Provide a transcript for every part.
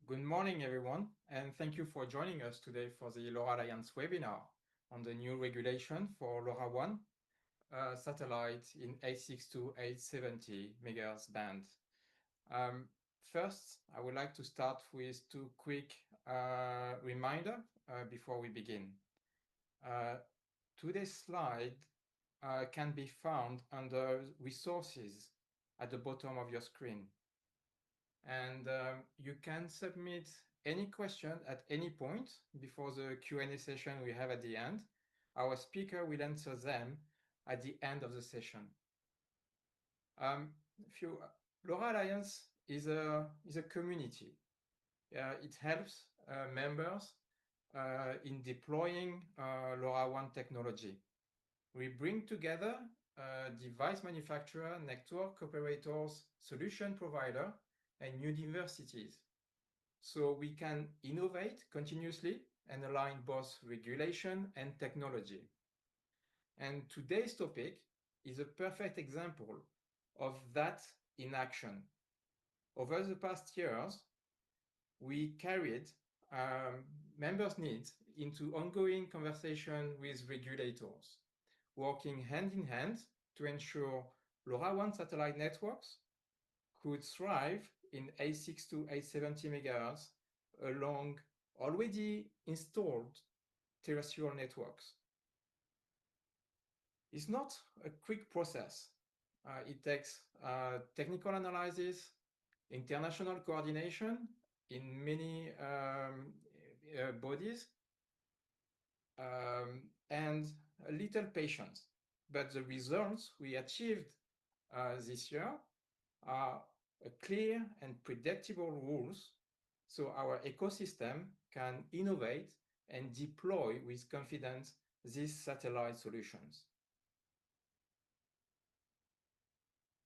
Good morning, everyone, and thank you for joining us today for the LoRa Alliance webinar on the new regulation for LoRaWAN satellite in 862 870 MHz band. First, I would like to start with two quick reminders before we begin. Today's slide can be found under Resources at the bottom of your screen. And you can submit any question at any point before the Q&A session we have at the end. Our speaker will answer them at the end of the session. LoRa Alliance is a community. It helps members in deploying LoRaWAN technology. We bring together device manufacturer, network operators, solution provider, and universities, so we can innovate continuously and align both regulation and technology. And today's topic is a perfect example of that in action. Over the past years, we carried members' needs into ongoing conversation with regulators, working hand in hand to ensure LoRaWAN satellite networks could thrive in 862 870 MHz along already installed terrestrial networks. It's not a quick process. It takes technical analysis, international coordination in many bodies, and a little patience. But the results we achieved this year are clear and predictable rules, so our ecosystem can innovate and deploy with confidence these satellite solutions.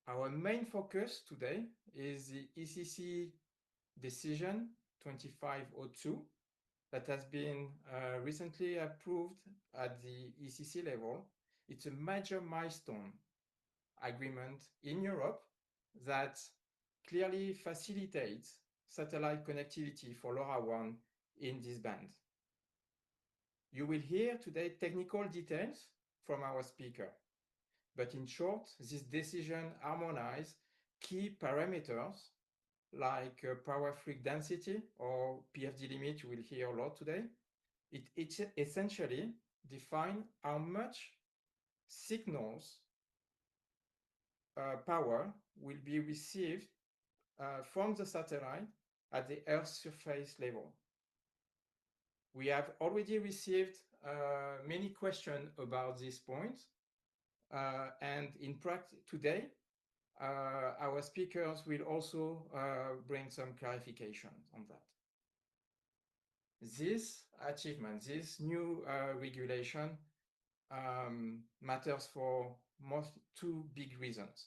Our main focus today is the ECC decision 2502 that has been recently approved at the ECC level. It's a major milestone agreement in Europe that clearly facilitates satellite connectivity for LoRaWAN in this band. You will hear today technical details from our speaker, but in short, this decision harmonizes key parameters like power freq density or PFD limit. You will hear a lot today. It essentially defines how much signals power will be received from the satellite at the Earth surface level. We have already received many questions about this point, and in practice today, our speakers will also bring some clarification on that. This achievement, this new regulation matters for two big reasons.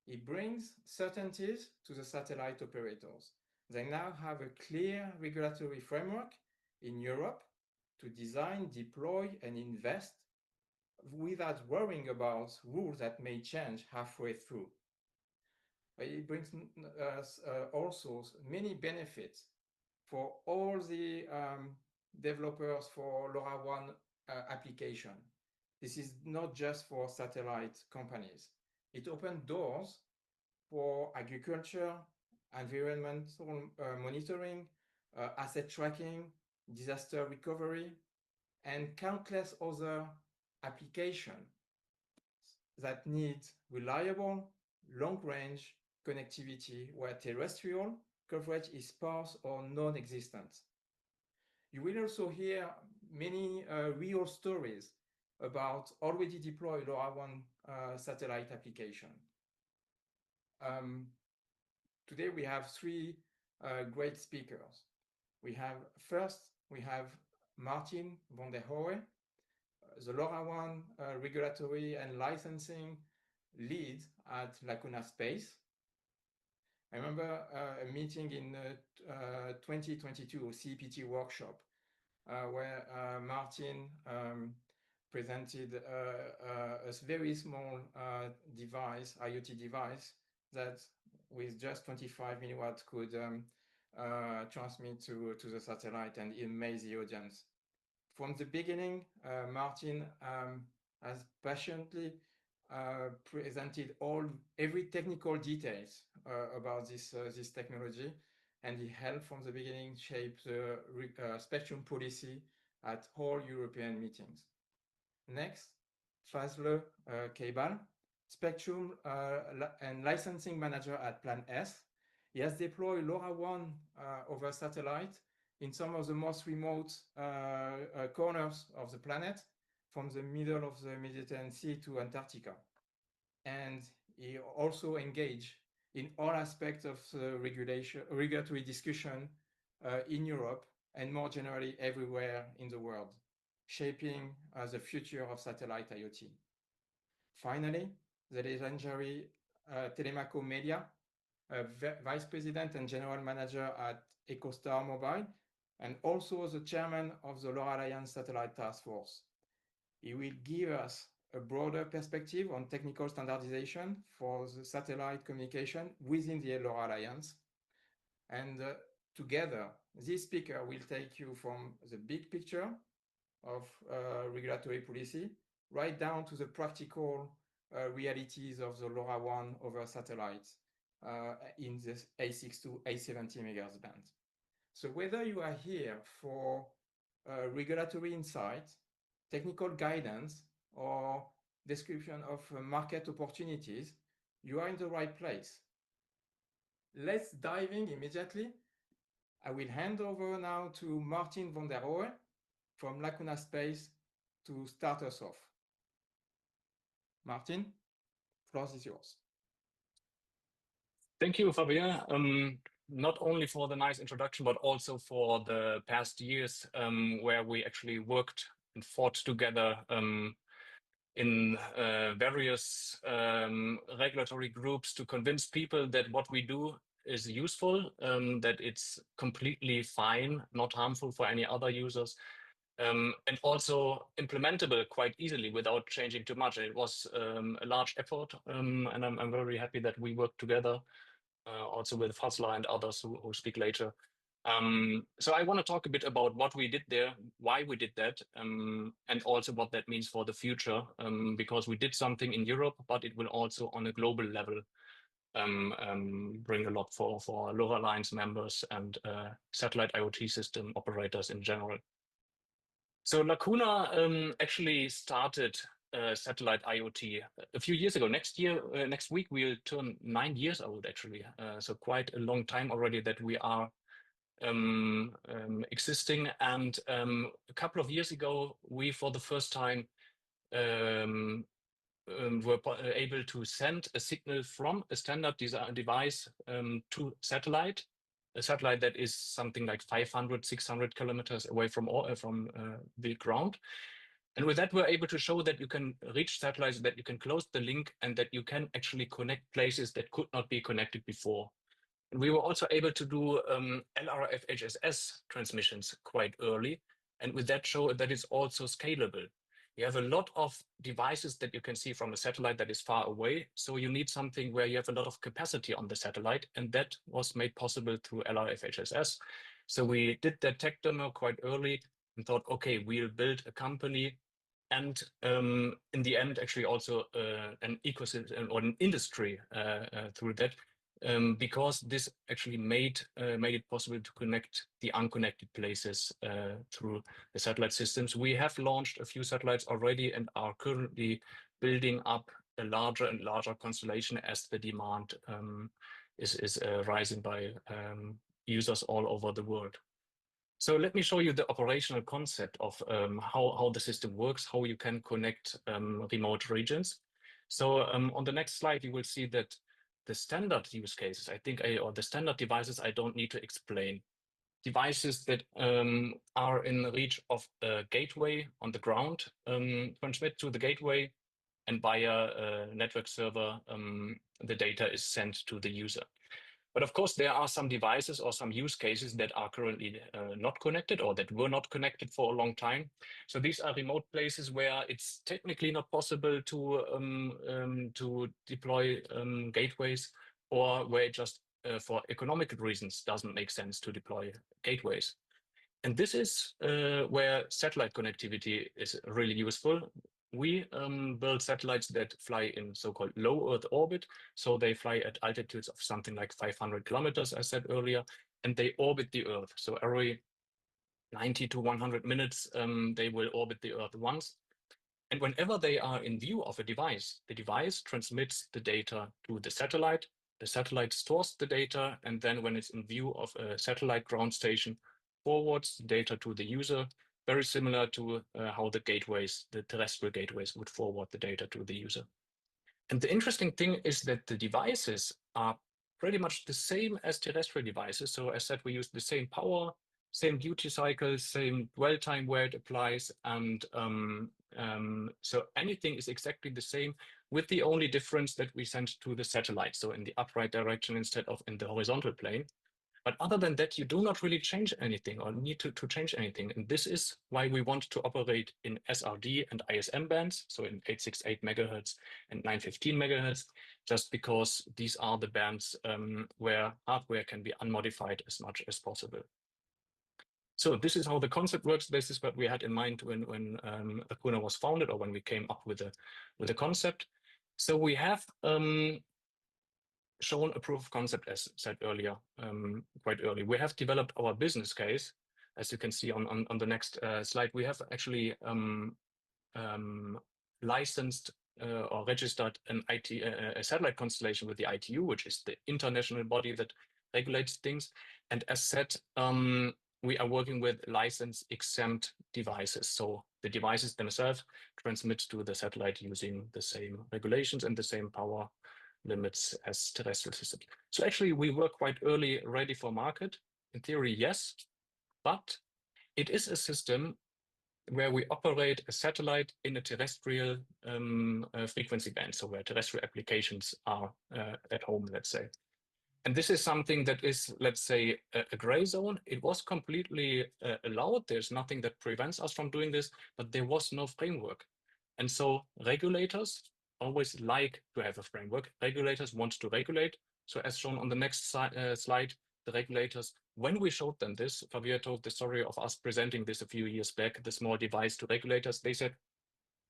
It brings certainties to the satellite operators. They now have a clear regulatory framework in Europe to design, deploy, and invest without worrying about rules that may change halfway through. But it brings us also many benefits for all the developers for LoRaWAN application. This is not just for satellite companies. It opens doors for agriculture, environmental monitoring, asset tracking, disaster recovery, and countless other applications that need reliable, long-range connectivity where terrestrial coverage is sparse or non-existent. You will also hear many real stories about already deployed LoRaWAN satellite application. Today we have three great speakers. First, we have Martin van der Hohe, the LoRaWAN regulatory and licensing lead at Lacuna Space. I remember a meeting in 2022, CPT workshop, where Martin presented a very small device, IoT device, that with just 25 milliwatts could transmit to the satellite and amaze the audience. From the beginning, Martin has patiently presented every technical details about this technology, and he helped from the beginning shape the spectrum policy at all European meetings. Next, Fazli Kaybal, spectrum and licensing manager at Plan S. He has deployed LoRaWAN over satellite in some of the most remote corners of the planet, from the middle of the Mediterranean Sea to Antarctica. And he also engaged in all aspects of the regulatory discussion in Europe and more generally everywhere in the world, shaping the future of satellite IoT. Finally, the legendary Telemaco Melia, Vice President and General Manager at EchoStar Mobile, and also the Chairman of the LoRa Alliance Satellite Task Force. He will give us a broader perspective on technical standardization for the satellite communication within the LoRa Alliance. And together, this speaker will take you from the big picture of regulatory policy right down to the practical realities of the LoRaWAN over satellites in the A6 to A70 MHz band. So whether you are here for regulatory insight, technical guidance, or description of market opportunities, you are in the right place. Let's dive in immediately. I will hand over now to Martin van der Rohe from Lacuna Space to start us off. Martin, floor is yours. Thank you, Fabien. Not only for the nice introduction, but also for the past years where we actually worked and fought together in various regulatory groups to convince people that what we do is useful, that it's completely fine, not harmful for any other users, and also implementable quite easily without changing too much. It was a large effort, and I'm very happy that we worked together, also with Fazli and others who speak later. So I want to talk a bit about what we did there, why we did that, and also what that means for the future, because we did something in Europe, but it will also on a global level bring a lot for LoRa Alliance members and satellite IoT system operators in general. So Lacuna actually started satellite IoT a few years ago. Next week, we'll turn 9 years old, actually. So quite a long time already that we are existing. And a couple of years ago, we, for the first time, were able to send a signal from a standard device to satellite. A satellite that is something like 500, 600 kilometers away from the ground. And with that, we're able to show that you can reach satellites, that you can close the link, and that you can actually connect places that could not be connected before. And we were also able to do LRA FHSS transmissions quite early, and with that show that it's also scalable. You have a lot of devices that you can see from a satellite that is far away, so you need something where you have a lot of capacity on the satellite, and that was made possible through LRA FHSS. So we did that tech demo quite early and thought, okay, we'll build a company and in the end, actually also an ecosystem or an industry through that, because this actually made it possible to connect the unconnected places through the satellite systems. We have launched a few satellites already and are currently building up a larger and larger constellation as the demand is rising by users all over the world. So let me show you the operational concept of how the system works, how you can connect remote regions. So on the next slide, you will see that the standard use cases, or the standard devices, I don't need to explain. Devices that are in reach of a gateway on the ground, transmit to the gateway, and via a network server, the data is sent to the user. But of course, there are some devices or some use cases that are currently not connected or that were not connected for a long time. So these are remote places where it's technically not possible to deploy gateways, or where it just for economical reasons doesn't make sense to deploy gateways. And this is where satellite connectivity is really useful. We build satellites that fly in so-called low Earth orbit. So they fly at altitudes of something like 500 kilometers, I said earlier, and they orbit the Earth. So every 90 to 100 minutes, they will orbit the Earth once. And whenever they are in view of a device, the device transmits the data to the satellite stores the data, and then when it's in view of a satellite ground station, forwards the data to the user, very similar to how the terrestrial gateways would forward the data to the user. And the interesting thing is that the devices are pretty much the same as terrestrial devices. So as said, we use the same power, same duty cycle, same dwell time where it applies. And so anything is exactly the same, with the only difference that we send to the satellite. So in the upright direction instead of in the horizontal plane. But other than that, you do not really change anything or need to change anything. And this is why we want to operate in SRD and ISM bands, so in 868 megahertz and 915 megahertz, just because these are the bands where hardware can be unmodified as much as possible. So this is how the concept works. This is what we had in mind when Lacuna was founded, or when we came up with a concept. So we have shown a proof of concept, as said earlier, quite early. We have developed our business case, as you can see on the next slide. We have actually licensed or registered a satellite constellation with the ITU, which is the international body that regulates things. And as said, we are working with license-exempt devices. So the devices themselves transmit to the satellite using the same regulations and the same power limits as terrestrial systems. So actually we were quite early ready for market. In theory, yes, but it is a system where we operate a satellite in a terrestrial frequency band, so where terrestrial applications are at home, let's say. And this is something that is, let's say, a gray zone. It was completely allowed. There's nothing that prevents us from doing this, but there was no framework. And so regulators always like to have a framework. Regulators want to regulate. So as shown on the next slide, the regulators, when we showed them this, Fabio told the story of us presenting this a few years back, the small device to regulators, they said,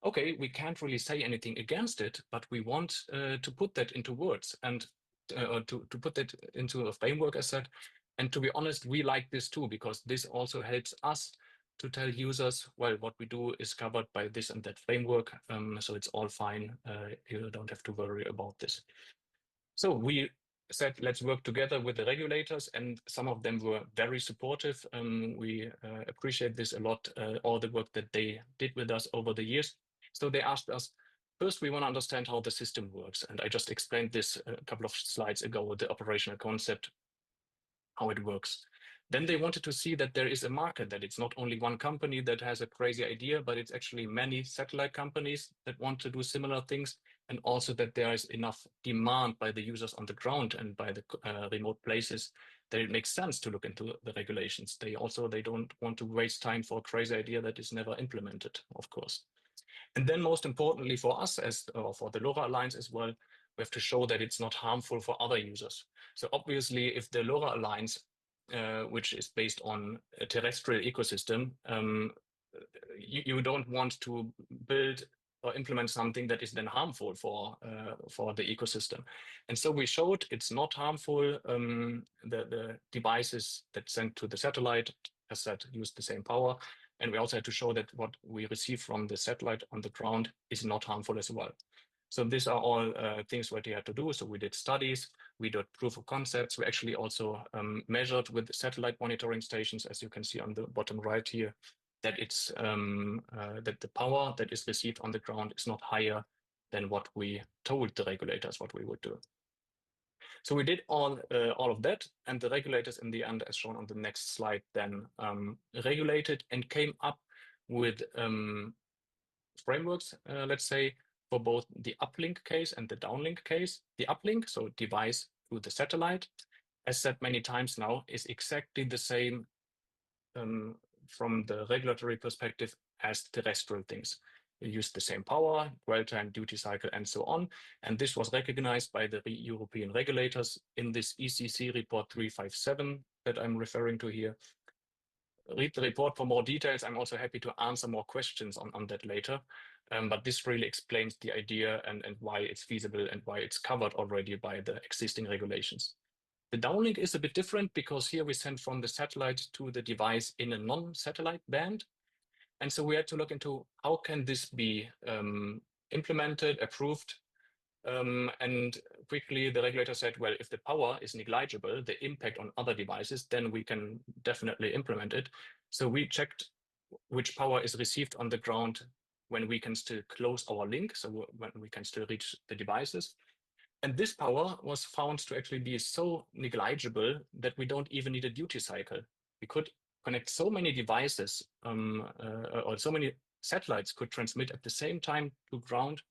okay, we can't really say anything against it, but we want to put that into words and to put that into a framework, as said. And to be honest, we like this too, because this also helps us to tell users, well, what we do is covered by this and that framework. So it's all fine. You don't have to worry about this. So we said, let's work together with the regulators, and some of them were very supportive. We appreciate this a lot, all the work that they did with us over the years. So they asked us, first, we want to understand how the system works. And I just explained this a couple of slides ago, the operational concept, how it works. Then they wanted to see that there is a market, that it's not only one company that has a crazy idea, but it's actually many satellite companies that want to do similar things, and also that there is enough demand by the users on the ground and by the remote places that it makes sense to look into the regulations. They don't want to waste time for a crazy idea that is never implemented, of course. And then most importantly for us, for the LoRa Alliance as well, we have to show that it's not harmful for other users. So obviously, if the LoRa Alliance, which is based on a terrestrial ecosystem, you don't want to build or implement something that is then harmful for the ecosystem. And so we showed it's not harmful. The devices that sent to the satellite, as said, use the same power. And we also had to show that what we receive from the satellite on the ground is not harmful as well. So these are all things what you had to do. So we did studies, we did proof of concepts. We actually also measured with satellite monitoring stations, as you can see on the bottom right here, that it's that the power that is received on the ground is not higher than what we told the regulators what we would do. So we did all of that, and the regulators in the end, as shown on the next slide, then regulated and came up with frameworks, let's say, for both the uplink case and the downlink case. The uplink, so device to the satellite, as said many times now, is exactly the same from the regulatory perspective as terrestrial things. use the same power, dwell time, duty cycle, and so on. And this was recognized by the European regulators in this ECC report 357 that I'm referring to here. Read the report for more details. I'm also happy to answer more questions on that later. But this really explains the idea and why it's feasible and why it's covered already by the existing regulations. The downlink is a bit different because here we send from the satellite to the device in a non-satellite band. And so we had to look into how can this be implemented, approved. And quickly the regulator said, well, if the power is negligible, the impact on other devices, then we can definitely implement it. So we checked which power is received on the ground when we can still close our link, so when we can still reach the devices. And this power was found to actually be so negligible that we don't even need a duty cycle. We could connect so many devices or so many satellites could transmit at the same time to ground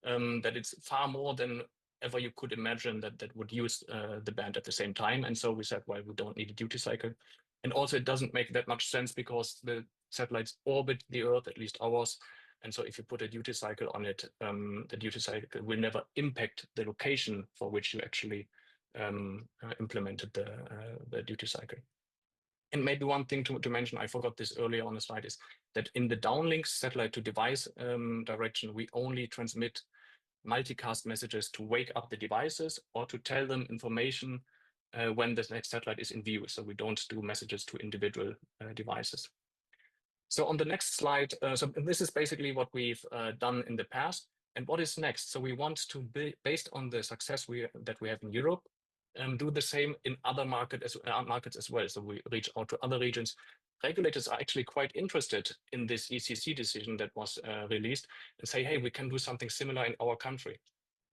that it's far more than ever you could imagine that would use the band at the same time. And so we said, well, we don't need a duty cycle. And also it doesn't make that much sense because the satellites orbit the Earth, at least ours. And so if you put a duty cycle on it, the duty cycle will never impact the location for which you actually implemented the duty cycle. And maybe one thing to mention, I forgot this earlier on the slide, is that in the downlink satellite to device direction, we only transmit multicast messages to wake up the devices or to tell them information when the next satellite is in view. So we don't do messages to individual devices. So on the next slide, so this is basically what we've done in the past. And what is next? So we want to build, based on the success that we have in Europe, do the same in other markets as well. So we reach out to other regions. Regulators are actually quite interested in this ECC decision that was released and say, hey, we can do something similar in our country.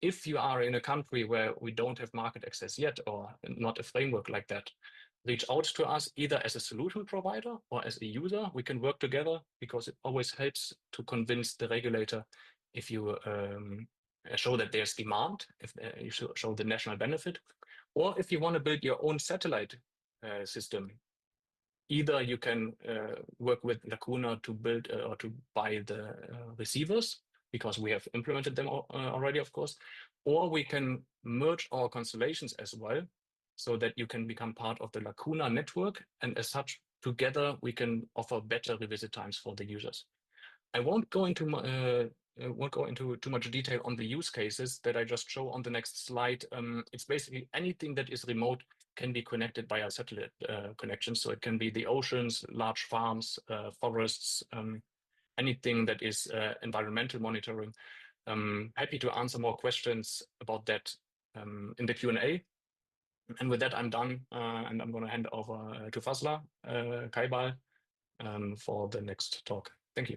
If you are in a country where we don't have market access yet or not a framework like that, reach out to us either as a solution provider or as a user. We can work together because it always helps to convince the regulator if you show that there's demand, if you show the national benefit, or if you want to build your own satellite system. Either you can work with Lacuna to build or to buy the receivers, because we have implemented them already, of course, or we can merge our constellations as well, so that you can become part of the Lacuna network, and as such, together we can offer better revisit times for the users. I won't go into too much detail on the use cases that I just show on the next slide. It's basically anything that is remote can be connected via satellite connections. So it can be the oceans, large farms, forests, anything that is environmental monitoring. Happy to answer more questions about that in the Q&A. And with that, I'm done, and I'm going to hand over to Fazli, Kaybal, for the next talk. Thank you.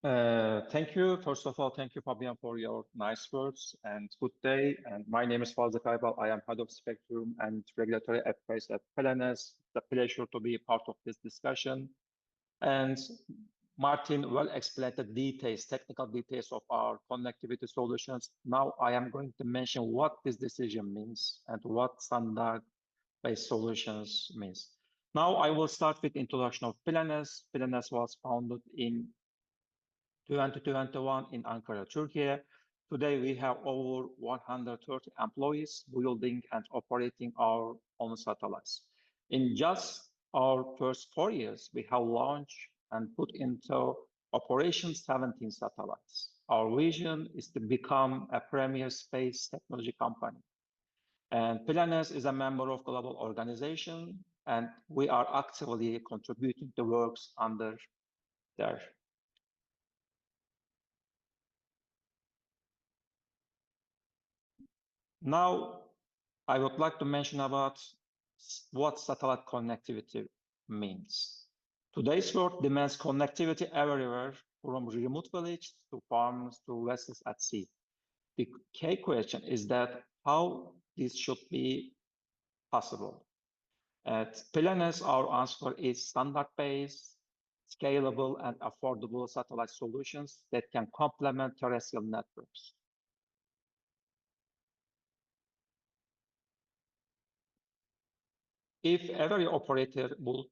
Thank you. First of all, thank you, Fabian, for your nice words and good day. And my name is Fazli Kaybal. I am Head of Spectrum and Regulatory Affairs at PLNS. It's a pleasure to be part of this discussion. And Martin well explained the details, technical details of our connectivity solutions. Now I am going to mention what this decision means and what standard-based solutions means. Now I will start with introduction of PLNS. PLNS was founded in 2021 in Ankara, Turkey. Today we have over 130 employees building and operating our own satellites. In just our first 4 years, we have launched and put into operation 17 satellites. Our vision is to become a premier space technology company. And PLNS is a member of global organization, and we are actively contributing to works under there. Now, I would like to mention about what satellite connectivity means. Today's world demands connectivity everywhere, from remote villages to farms to vessels at sea. The key question is that how this should be possible. At PLNS, our answer is standard-based, scalable, and affordable satellite solutions that can complement terrestrial networks. If every operator would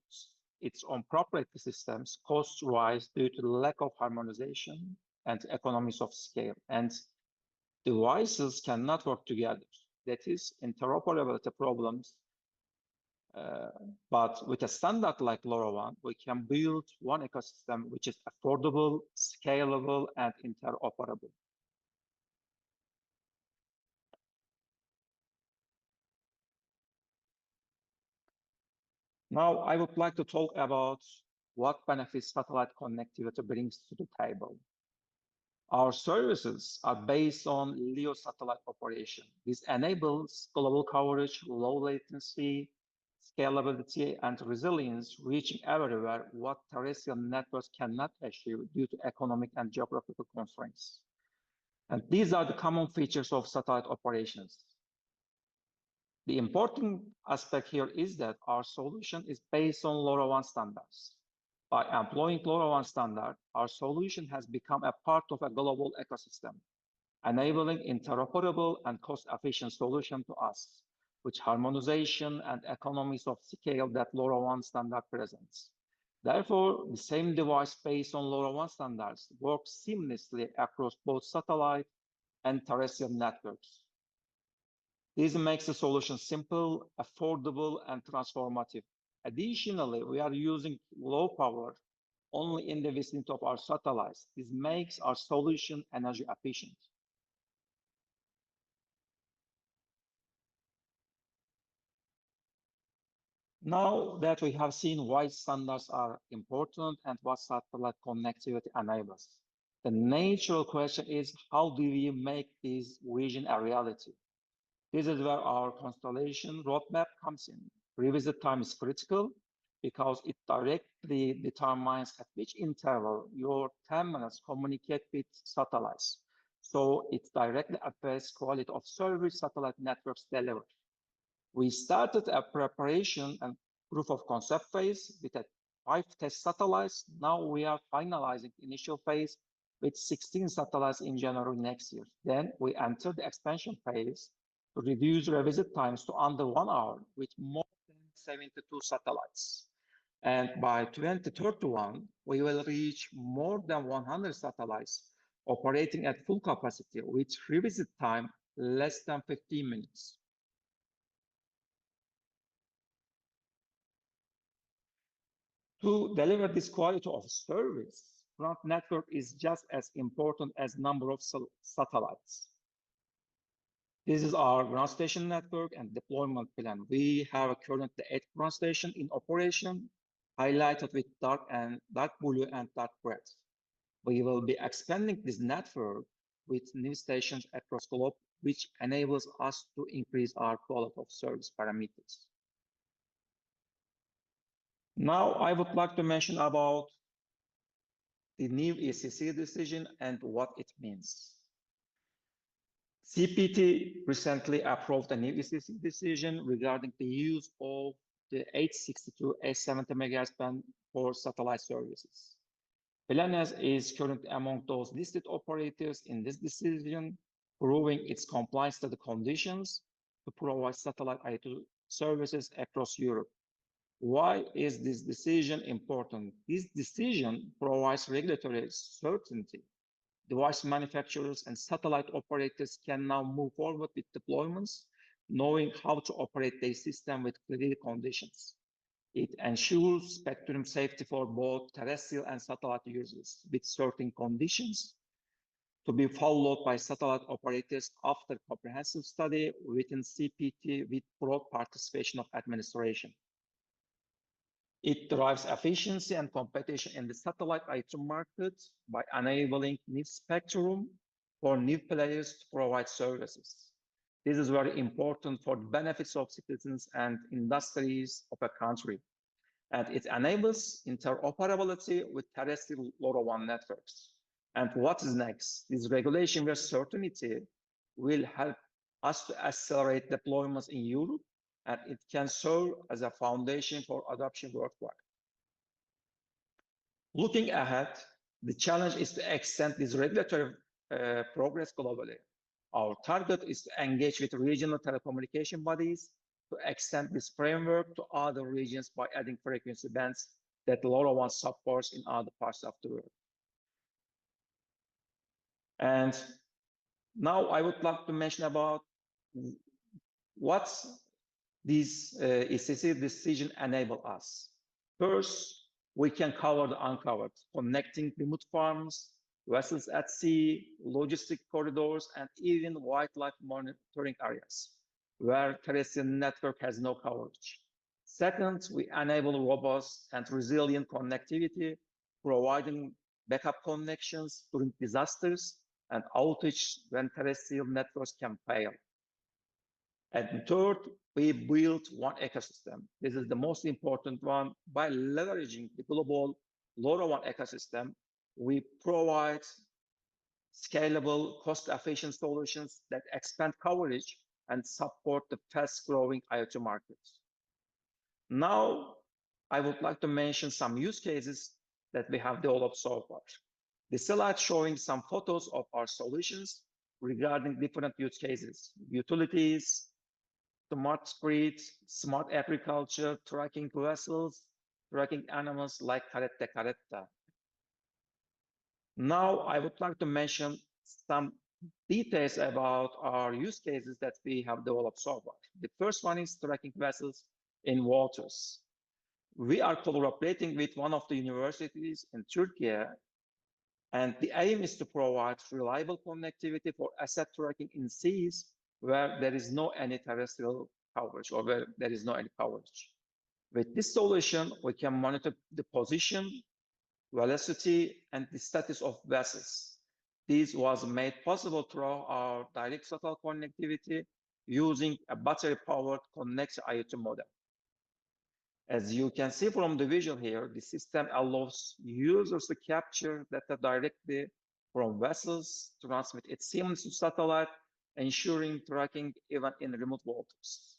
its own proprietary systems, costs rise due to the lack of harmonization and economies of scale, and devices cannot work together. That is interoperability problems. But with a standard like LoRaWAN, we can build one ecosystem which is affordable, scalable, and interoperable. Now, I would like to talk about what benefits satellite connectivity brings to the table. Our services are based on LEO satellite operation. This enables global coverage, low latency, scalability, and resilience, reaching everywhere what terrestrial networks cannot achieve due to economic and geographical constraints. And these are the common features of satellite operations. The important aspect here is that our solution is based on LoRaWAN standards. By employing LoRaWAN standard, our solution has become a part of a global ecosystem, enabling interoperable and cost-efficient solution to us, with harmonization and economies of scale that LoRaWAN standard presents. Therefore, the same device based on LoRaWAN standards works seamlessly across both satellite and terrestrial networks. This makes the solution simple, affordable, and transformative. Additionally, we are using low power only in the vicinity of our satellites. This makes our solution energy efficient. Now that we have seen why standards are important and what satellite connectivity enables, the natural question is, how do we make this vision a reality? This is where our constellation roadmap comes in. Revisit time is critical because it directly determines at which interval your terminals communicate with satellites. So it directly affects quality of service satellite networks deliver. We started a preparation and proof of concept phase with 5 test satellites. Now we are finalizing the initial phase with 16 satellites in January next year. Then we enter the expansion phase to reduce revisit times to under 1 hour with more than 72 satellites. And by 2031, we will reach more than 100 satellites operating at full capacity with revisit time less than 15 minutes. To deliver this quality of service, ground network is just as important as number of satellites. This is our ground station network and deployment plan. We have currently 8 ground stations in operation, highlighted with dark blue and dark red. We will be expanding this network with new stations across the globe, which enables us to increase our quality of service parameters. Now, I would like to mention about the new ECC decision and what it means. CPT recently approved a new ECC decision regarding the use of the 862 870 MHz band for satellite services. Pelenes is currently among those listed operators in this decision, proving its compliance to the conditions to provide satellite IoT services across Europe. Why is this decision important? This decision provides regulatory certainty. Device manufacturers and satellite operators can now move forward with deployments, knowing how to operate their system with clear conditions. It ensures spectrum safety for both terrestrial and satellite users with certain conditions to be followed by satellite operators after comprehensive study within CPT with broad participation of administration. It drives efficiency and competition in the satellite IoT market by enabling new spectrum for new players to provide services. This is very important for the benefits of citizens and industries of a country. And it enables interoperability with terrestrial LoRaWAN networks. And what is next? This regulation with certainty will help us to accelerate deployments in Europe, and it can serve as a foundation for adoption worldwide. Looking ahead, the challenge is to extend this regulatory progress globally. Our target is to engage with regional telecommunication bodies to extend this framework to other regions by adding frequency bands that LoRaWAN supports in other parts of the world. And now I would like to mention about what these ECC decision enable us. First, we can cover the uncovered, connecting remote farms, vessels at sea, logistic corridors, and even wildlife monitoring areas where terrestrial network has no coverage. Second, we enable robust and resilient connectivity, providing backup connections during disasters and outage when terrestrial networks can fail. And third, we built one ecosystem. This is the most important one. By leveraging the global LoRaWAN ecosystem, we provide scalable, cost-efficient solutions that expand coverage and support the fast-growing IoT markets. Now, I would like to mention some use cases that we have developed so far. The slide showing some photos of our solutions regarding different use cases: utilities, smart grids, smart agriculture, tracking vessels, tracking animals like caretta. Now, I would like to mention some details about our use cases that we have developed so far. The first one is tracking vessels in waters. We are collaborating with one of the universities in Turkey, and the aim is to provide reliable connectivity for asset tracking in seas where there is no any terrestrial coverage or where there is no any coverage. With this solution, we can monitor the position, velocity, and the status of vessels. This was made possible through our direct satellite connectivity using a battery-powered connected IoT modem. As you can see from the visual here, the system allows users to capture data directly from vessels, transmit it seamlessly to satellite, ensuring tracking even in remote waters.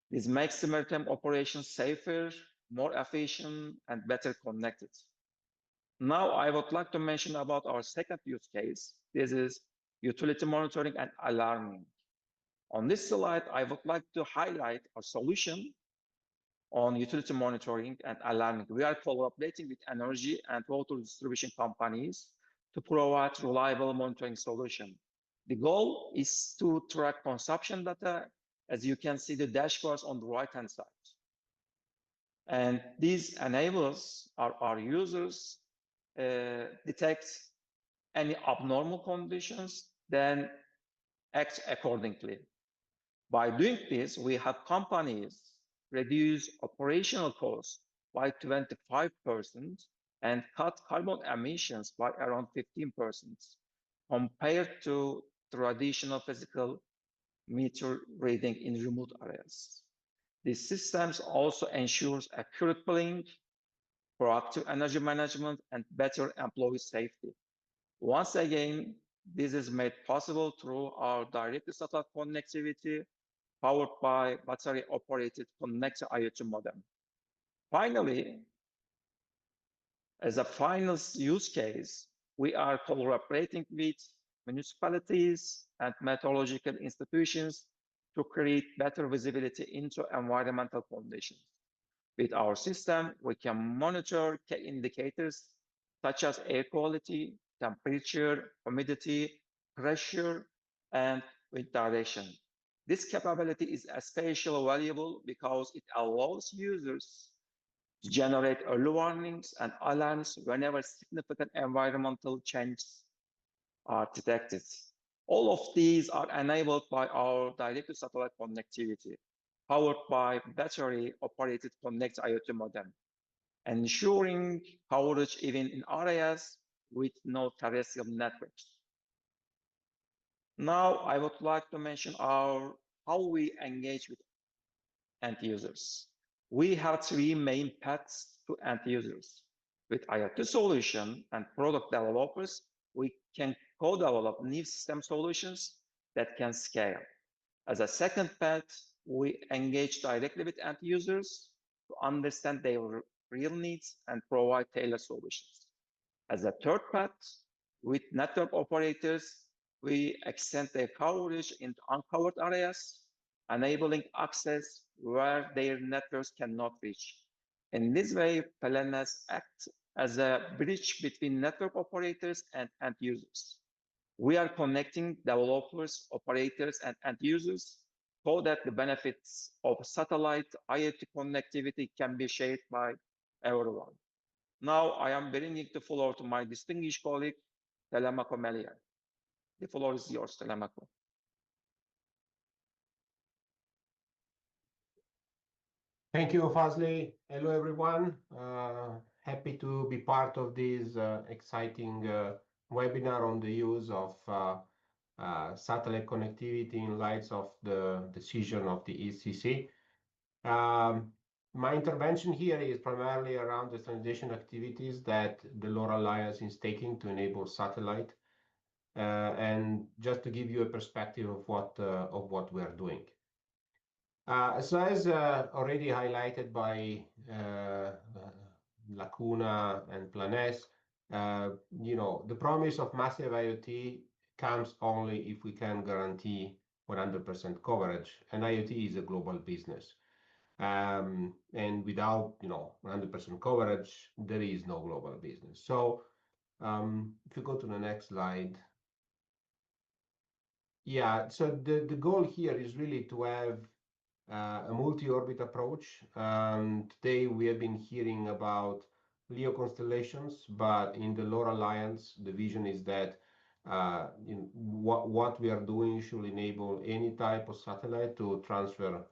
This makes the maritime operations safer, more efficient, and better connected. Now, I would like to mention about our second use case. This is utility monitoring and alarming. On this slide, I would like to highlight our solution on utility monitoring and alarming. We are collaborating with energy and water distribution companies to provide reliable monitoring solution. The goal is to track consumption data, as you can see the dashboards on the right-hand side. And this enables our users detect any abnormal conditions, then act accordingly. By doing this, we have companies reduce operational costs by 25% and cut carbon emissions by around 15% compared to traditional physical meter reading in remote areas. These systems also ensures accurate billing, proactive energy management, and better employee safety. Once again, this is made possible through our direct satellite connectivity powered by battery-operated connected IoT modem. Finally, as a final use case, we are collaborating with municipalities and meteorological institutions to create better visibility into environmental conditions. With our system, we can monitor key indicators such as air quality, temperature, humidity, pressure, and wind direction. This capability is especially valuable because it allows users to generate early warnings and alarms whenever significant environmental changes are detected. All of these are enabled by our direct-to-satellite connectivity, powered by battery-operated connected IoT modem, ensuring coverage even in areas with no terrestrial networks. Now, I would like to mention how we engage with end users. We have three main paths to end users. With IoT solution and product developers, we can co-develop new system solutions that can scale. As a second path, we engage directly with end users to understand their real needs and provide tailored solutions. As a third path, with network operators, we extend their coverage into uncovered areas, enabling access where their networks cannot reach. In this way, PLNS acts as a bridge between network operators and end users. We are connecting developers, operators, and end users so that the benefits of satellite IoT connectivity can be shared by everyone. Now I am bringing the floor to my distinguished colleague, Telemaco Melia. The floor is yours, Telemaco. Thank you, Fazli. Hello, everyone. Happy to be part of this exciting webinar on the use of satellite connectivity in light of the decision of the ECC. My intervention here is primarily around the transition activities that the LoRa Alliance is taking to enable satellite, and just to give you a perspective of what we are doing. So as already highlighted by Lacuna and Planes, the promise of massive IoT comes only if we can guarantee 100% coverage, and IoT is a global business. And without 100% coverage, there is no global business. So if you go to the next slide. Yeah, so the goal here is really to have a multi-orbit approach. Today we have been hearing about LEO constellations, but in the LoRa Alliance, the vision is that what we are doing should enable any type of satellite to transfer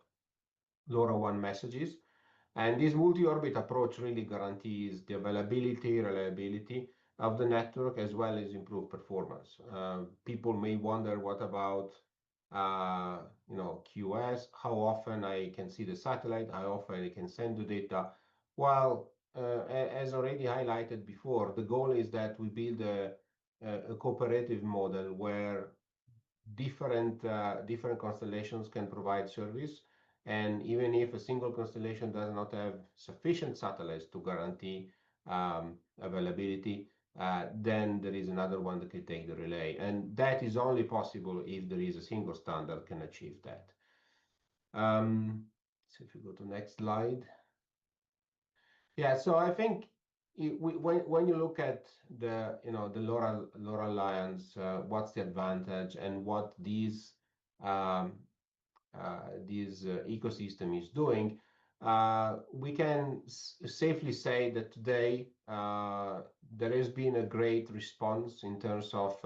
LoRaWAN messages. And this multi-orbit approach really guarantees the availability, reliability of the network, as well as improved performance. People may wonder, what about QoS, how often I can see the satellite, how often I can send the data. Well, as already highlighted before, the goal is that we build a cooperative model where different constellations can provide service. And even if a single constellation does not have sufficient satellites to guarantee availability, then there is another one that can take the relay. And that is only possible if there is a single standard can achieve that. So if you go to the next slide. Yeah, so I think when you look at the LoRa Alliance, what's the advantage and what this ecosystem is doing, we can safely say that today there has been a great response in terms of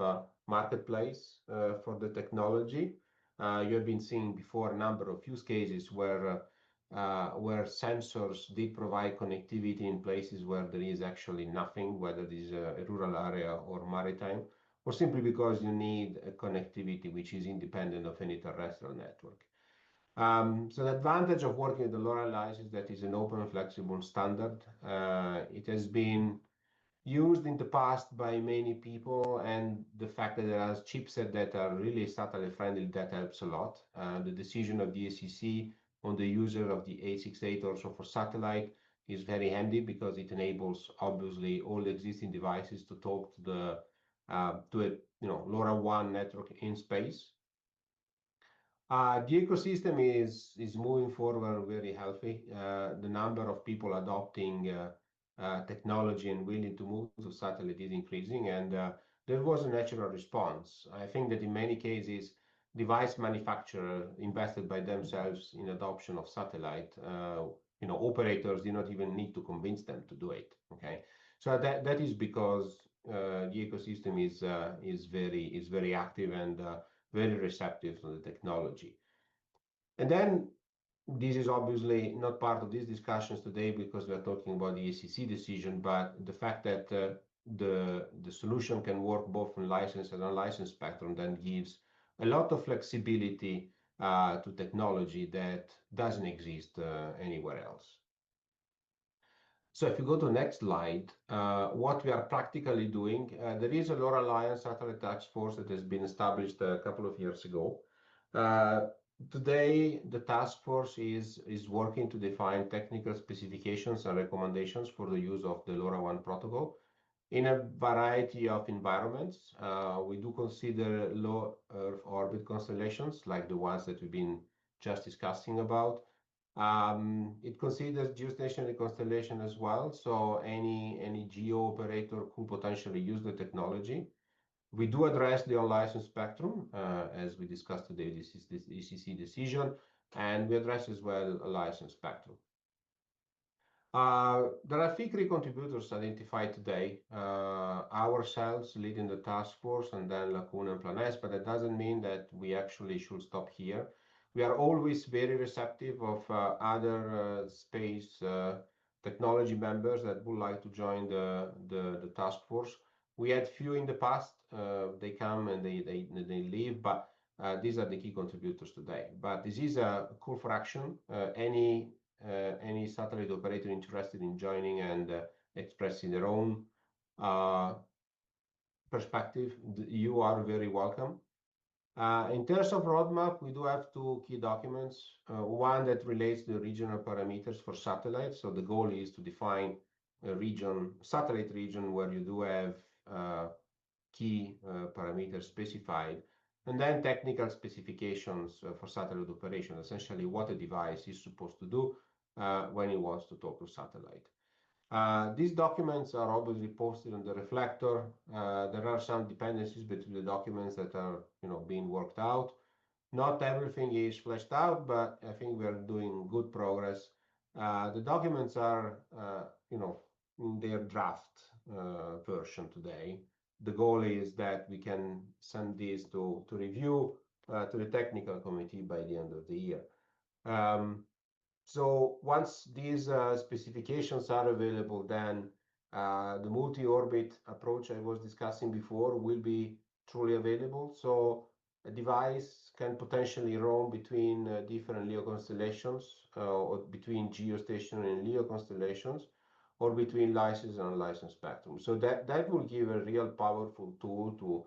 marketplace for the technology. You have been seeing before a number of use cases where sensors did provide connectivity in places where there is actually nothing, whether it is a rural area or maritime, or simply because you need a connectivity which is independent of any terrestrial network. So the advantage of working with the LoRa Alliance is that it's an open and flexible standard. It has been used in the past by many people, and the fact that there are chipsets that are really satellite friendly, that helps a lot. The decision of the ECC on the user of the 868 also for satellite is very handy because it enables obviously all the existing devices to talk to a LoRaWAN network in space. The ecosystem is moving forward very healthy. The number of people adopting technology and willing to move to satellite is increasing, and there was a natural response. I think that in many cases, device manufacturers invested by themselves in adoption of satellite. Operators did not even need to convince them to do it. Okay, so that is because the ecosystem is very active and very receptive to the technology. And then this is obviously not part of these discussions today because we are talking about the ECC decision, but the fact that the solution can work both on licensed and unlicensed spectrum then gives a lot of flexibility to technology that doesn't exist anywhere else. So if you go to the next slide, what we are practically doing, there is a LoRa Alliance Satellite Task Force that has been established a couple of years ago. Today, the task force is working to define technical specifications and recommendations for the use of the LoRaWAN protocol in a variety of environments. We do consider low Earth orbit constellations like the ones that we've been just discussing about. It considers geostationary constellation as well, so any geo operator could potentially use the technology. We do address the unlicensed spectrum, as we discussed today. This is this ECC decision, and we address as well a licensed spectrum. There are 3 contributors identified today, ourselves leading the task force, and then Lacuna and Plan S, but that doesn't mean that we actually should stop here. We are always very receptive of other space technology members that would like to join the task force. We had few in the past. They come and they leave, but these are the key contributors today. But this is a call for action. Any satellite operator interested in joining and expressing their own perspective, you are very welcome. In terms of roadmap, we do have 2 key documents. One that relates to the regional parameters for satellites. So the goal is to define a region, satellite region, where you do have key parameters specified, and then technical specifications for satellite operation, essentially what a device is supposed to do when it wants to talk to satellite. These documents are obviously posted on the reflector. There are some dependencies between the documents that are being worked out. Not everything is fleshed out, but I think we are doing good progress. The documents are in their draft version today. The goal is that we can send these to review to the technical committee by the end of the year. So once these specifications are available, then the multi-orbit approach I was discussing before will be truly available. So a device can potentially roam between different LEO constellations, or between geostationary and LEO constellations, or between licensed and unlicensed spectrum. So that will give a real powerful tool to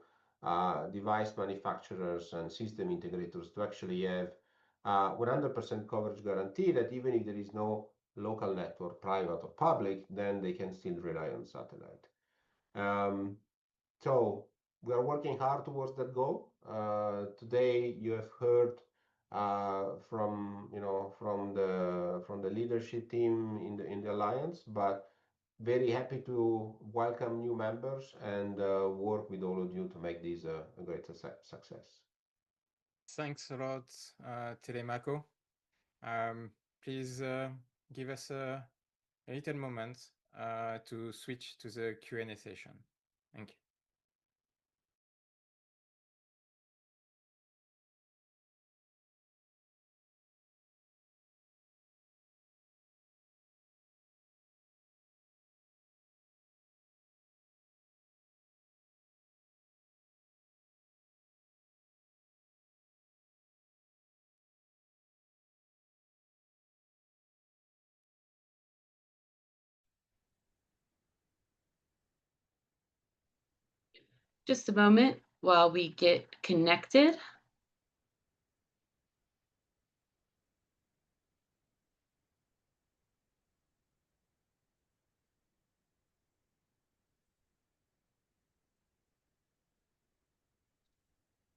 device manufacturers and system integrators to actually have 100% coverage guarantee that even if there is no local network, private or public, then they can still rely on satellite. So we are working hard towards that goal. Today you have heard from the leadership team in the alliance, but very happy to welcome new members and work with all of you to make this a great success. Thanks a lot, Telemaco. Please give us a little moment to switch to the Q&A session. Thank you. Just a moment while we get connected.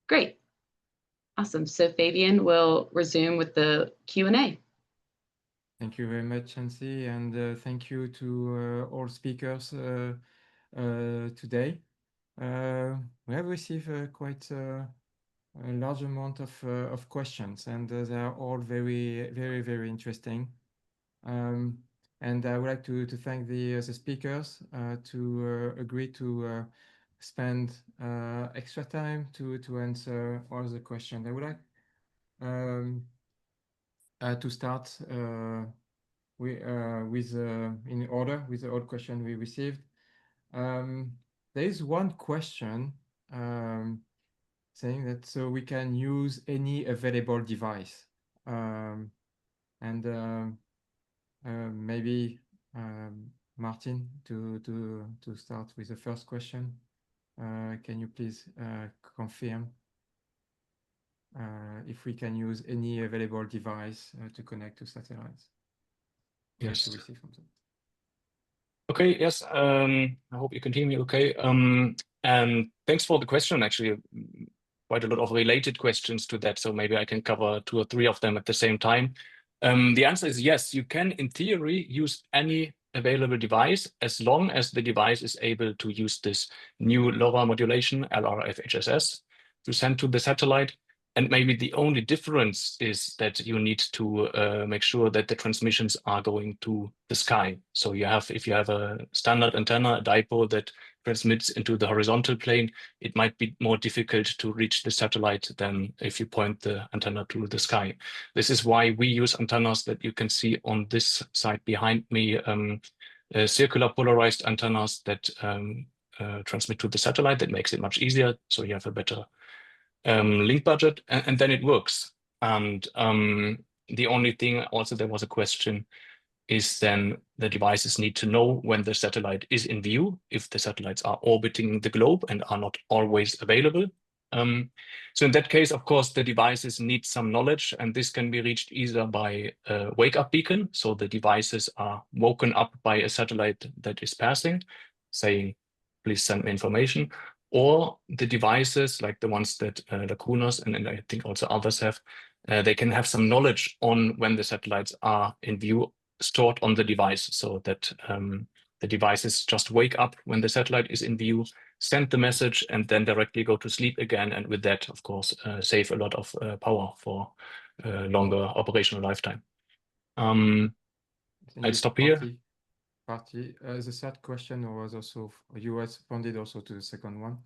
Great. Awesome. So Fabian will resume with the Q&A. Thank you very much, Chancy, and thank you to all speakers today. We have received quite a large amount of questions, and they are all very, very, very interesting. And I would like to thank the speakers to agree to spend extra time to answer all the questions. I would like to start with in order with the old question we received. There is one question saying that so we can use any available device, and maybe Martin to start with the first question. Can you please confirm if we can use any available device to connect to satellites? Yes. To receive from them. Okay, yes, I hope you can hear me okay. And thanks for the question, actually, quite a lot of related questions to that, so maybe I can cover 2 or 3 of them at the same time. The answer is yes. You can, in theory, use any available device as long as the device is able to use this new LoRa modulation, LRFHSS, to send to the satellite. And maybe the only difference is that you need to make sure that the transmissions are going to the sky. So you have, if you have a standard antenna, a dipole that transmits into the horizontal plane, it might be more difficult to reach the satellite than if you point the antenna to the sky. This is why we use antennas that you can see on this side behind me, circular polarized antennas that transmit to the satellite. That makes it much easier. So you have a better link budget, and then it works. And the only thing also there was a question is then the devices need to know when the satellite is in view, if the satellites are orbiting the globe and are not always available. So in that case, of course, the devices need some knowledge, and this can be reached either by a wake-up beacon. So the devices are woken up by a satellite that is passing, saying, please send me information. Or the devices, like the ones that Lacuna's and I think also others have, they can have some knowledge on when the satellites are in view stored on the device, so that the devices just wake up when the satellite is in view, send the message, and then directly go to sleep again. And with that, of course, save a lot of power for longer operational lifetime. I'll stop here. The third question was also, you responded also to the second one.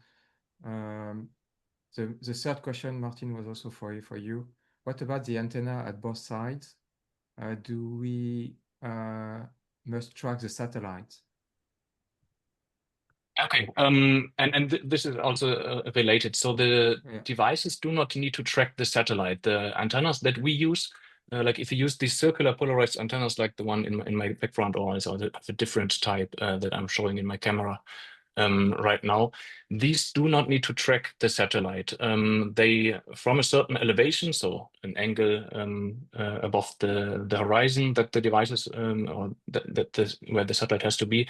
The third question, Martin, was also for you. What about the antenna at both sides? Do we must track the satellite? Okay, and this is also related. So the devices do not need to track the satellite. The antennas that we use, like if you use these circular polarized antennas, like the one in my background, or also a different type that I'm showing in my camera right now, these do not need to track the satellite. They, from a certain elevation, so an angle above the horizon that the devices or where the satellite has to be,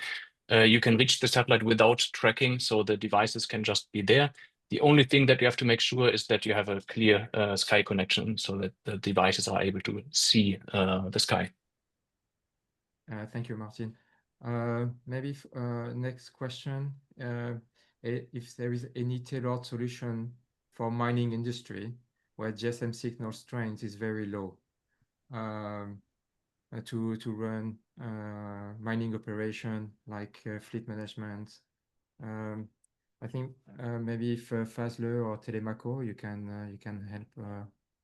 you can reach the satellite without tracking, so the devices can just be there. The only thing that you have to make sure is that you have a clear sky connection, so that the devices are able to see the sky. Thank you, Martin. Maybe next question, if there is any tailored solution for mining industry where GSM signal strength is very low, to run mining operation like fleet management. I think maybe if Fazli or Telemaco, you can help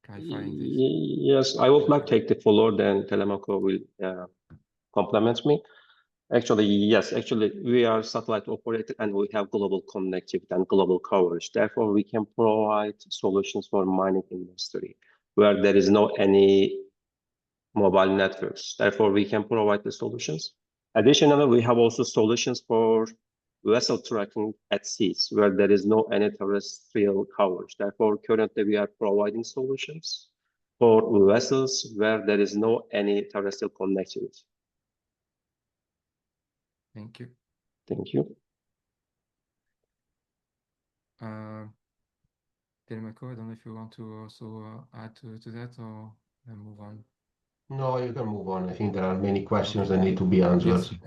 clarifying this. Yes, I would like to take the floor, then Telemaco will complement me. Actually, yes, we are satellite operated and we have global connectivity and global coverage. Therefore, we can provide solutions for mining industry where there is no any mobile networks. Therefore, we can provide the solutions. Additionally, we have also solutions for vessel tracking at seas where there is no any terrestrial coverage. Therefore, currently we are providing solutions for vessels where there is no any terrestrial connectivity. Thank you. Thank you. Telemaco, I don't know if you want to also add to that or move on. No, you can move on. I think there are many questions that need to be answered.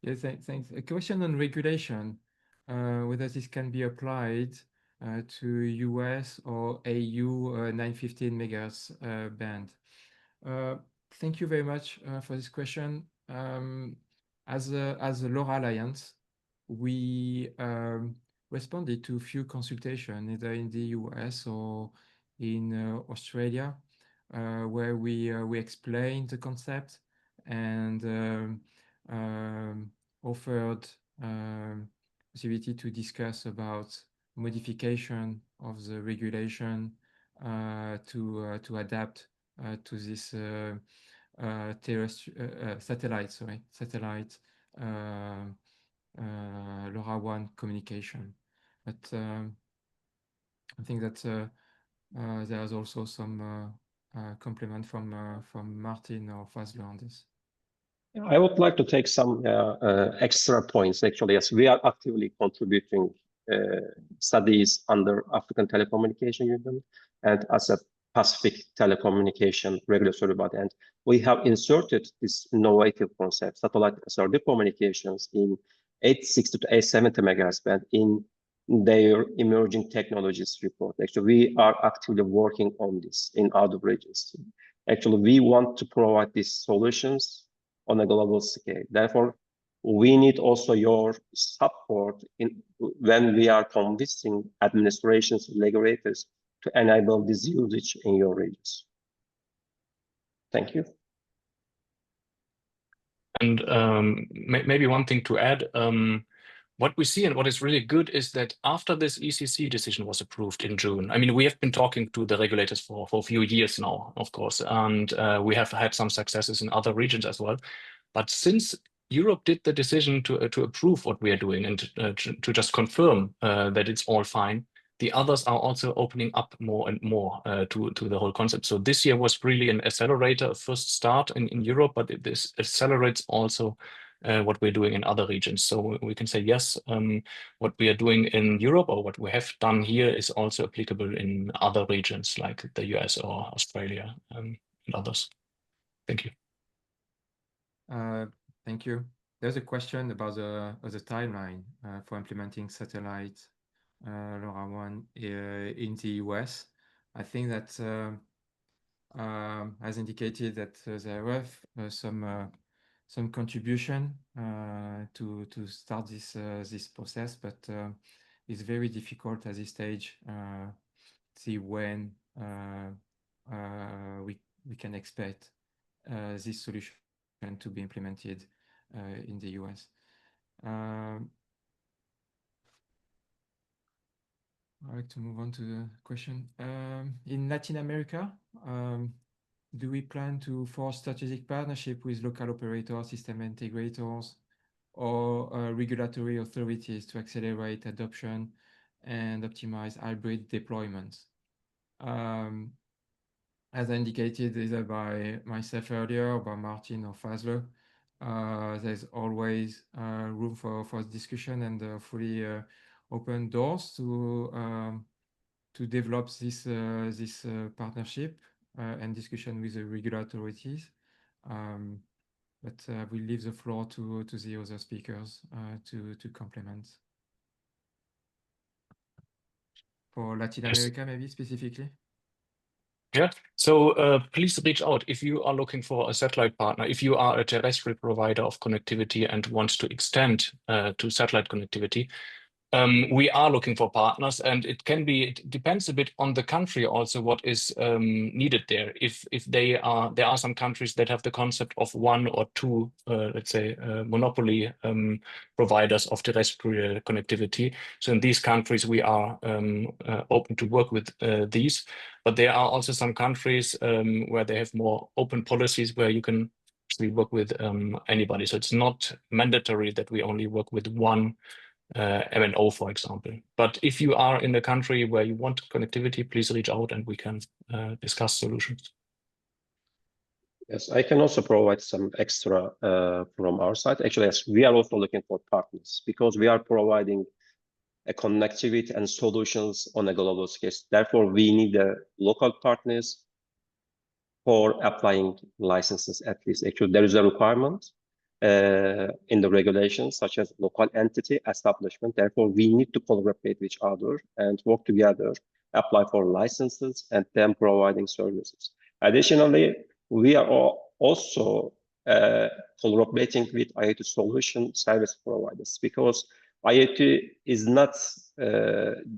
Yes, thanks. A question on regulation, whether this can be applied to US or AU 915 MHz band. Thank you very much for this question. As a LoRa Alliance, we responded to a few consultations either in the US or in Australia, where we explained the concept and offered possibility to discuss about modification of the regulation to adapt to this satellite LoRaWAN communication. But I think that there's also some compliment from Martin or Fazli on this. I would like to take some extra points. Actually, yes, we are actively contributing studies under African Telecommunication Union, and as a Pacific telecommunication regulatory body. And we have inserted this innovative concept, satellite SRD communications in 860 to 870 MHz band in their emerging technologies report. Actually, we are actively working on this in other regions. Actually, we want to provide these solutions on a global scale. Therefore, we need also your support when we are convincing administrations, regulators to enable this usage in your regions. Thank you. And maybe one thing to add, what we see and what is really good is that after this ECC decision was approved in June, I mean, we have been talking to the regulators for a few years now, of course, and we have had some successes in other regions as well. But since Europe did the decision to approve what we are doing and to just confirm that it's all fine, the others are also opening up more and more to the whole concept. So this year was really an accelerator, a first start in Europe, but this accelerates also what we're doing in other regions. So we can say, yes, what we are doing in Europe or what we have done here is also applicable in other regions like the US or Australia and others. Thank you. Thank you. There's a question about the timeline for implementing satellite LoRaWAN in the US. I think that as indicated that there were some contribution to start this process, but it's very difficult at this stage see when we can expect this solution to be implemented in the US. I'd like to move on to the question. In Latin America, do we plan to force strategic partnership with local operators, system integrators, or regulatory authorities to accelerate adoption and optimize hybrid deployments? As indicated either by myself earlier or by Martin or Fazli, there's always room for discussion and fully open doors to develop this partnership and discussion with the regulatory authorities. But we'll leave the floor to the other speakers to complement. For Latin America, maybe specifically? Yeah, so please reach out if you are looking for a satellite partner, if you are a terrestrial provider of connectivity and want to extend to satellite connectivity. We are looking for partners, and it depends a bit on the country also what is needed there. If there are some countries that have the concept of one or two, let's say, monopoly providers of terrestrial connectivity. So in these countries, we are open to work with these. But there are also some countries where they have more open policies where you can actually work with anybody. So it's not mandatory that we only work with one MNO, for example. But if you are in a country where you want connectivity, please reach out and we can discuss solutions. Yes, I can also provide some extra from our side. Actually, yes, we are also looking for partners because we are providing a connectivity and solutions on a global scale. Therefore, we need local partners for applying licenses at least. Actually, there is a requirement in the regulations, such as local entity establishment. Therefore, we need to collaborate with each other and work together, apply for licenses, and then providing services. Additionally, we are also collaborating with IoT solution service providers because IoT is not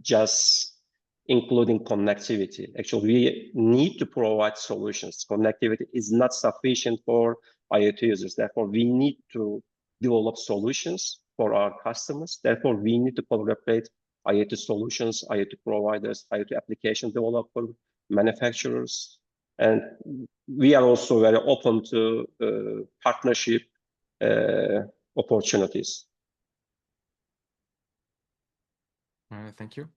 just including connectivity. Actually, we need to provide solutions. Connectivity is not sufficient for IoT users. Therefore, we need to develop solutions for our customers. Therefore, we need to collaborate IoT solutions, IoT providers, IoT application developers, manufacturers. And we are also very open to partnership opportunities. Thank you.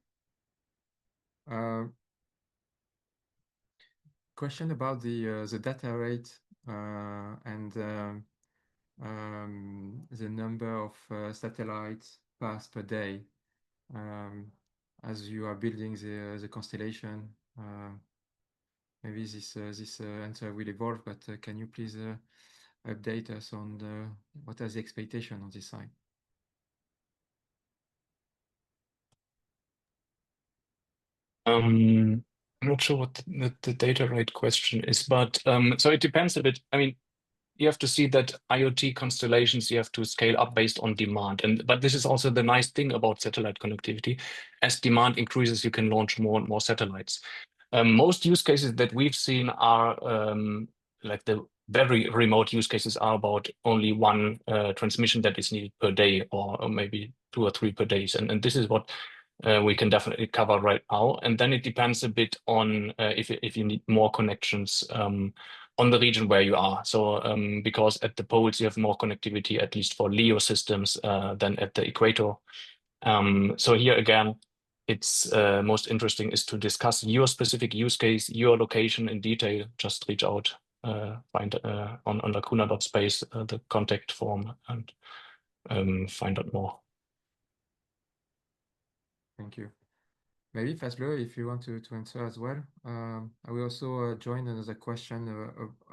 Question about the data rate and the number of satellites passed per day as you are building the constellation. maybe this answer will evolve, but can you please update us on what is the expectation on this side? I'm not sure what the data rate question is, but so it depends a bit. I mean, you have to see that IoT constellations, you have to scale up based on demand. But this is also the nice thing about satellite connectivity. As demand increases, you can launch more and more satellites. Most use cases that we've seen are like the very remote use cases are about only one transmission that is needed per day, or maybe 2 or 3 per day. And this is what we can definitely cover right now. And then it depends a bit on if you need more connections on the region where you are. So because at the poles you have more connectivity, at least for LEO systems, than at the equator. So here again, it's most interesting is to discuss your specific use case, your location in detail. Just reach out, find on lacuna.space the contact form, and find out more. Thank you. Maybe Fazli, if you want to answer as well. I will also join another question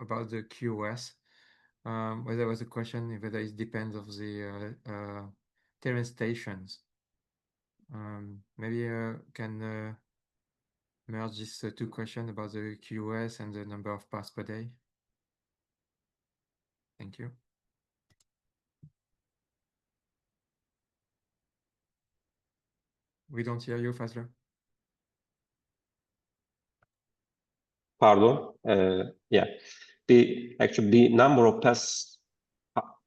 about the QoS. Where there was a question whether it depends of the terrain stations. Maybe can merge these 2 questions about the QoS and the number of paths per day. Thank you. We don't hear you, Fazli. Pardon. Yeah. Actually, the number of paths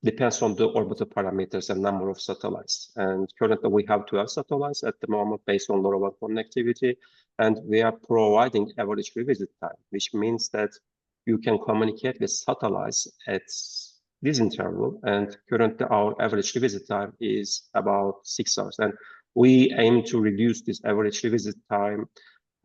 depends on the orbital parameters and number of satellites. And currently we have 12 satellites at the moment based on LoRaWAN connectivity. And we are providing average revisit time, which means that you can communicate with satellites at this interval. And currently our average revisit time is about 6 hours. And we aim to reduce this average revisit time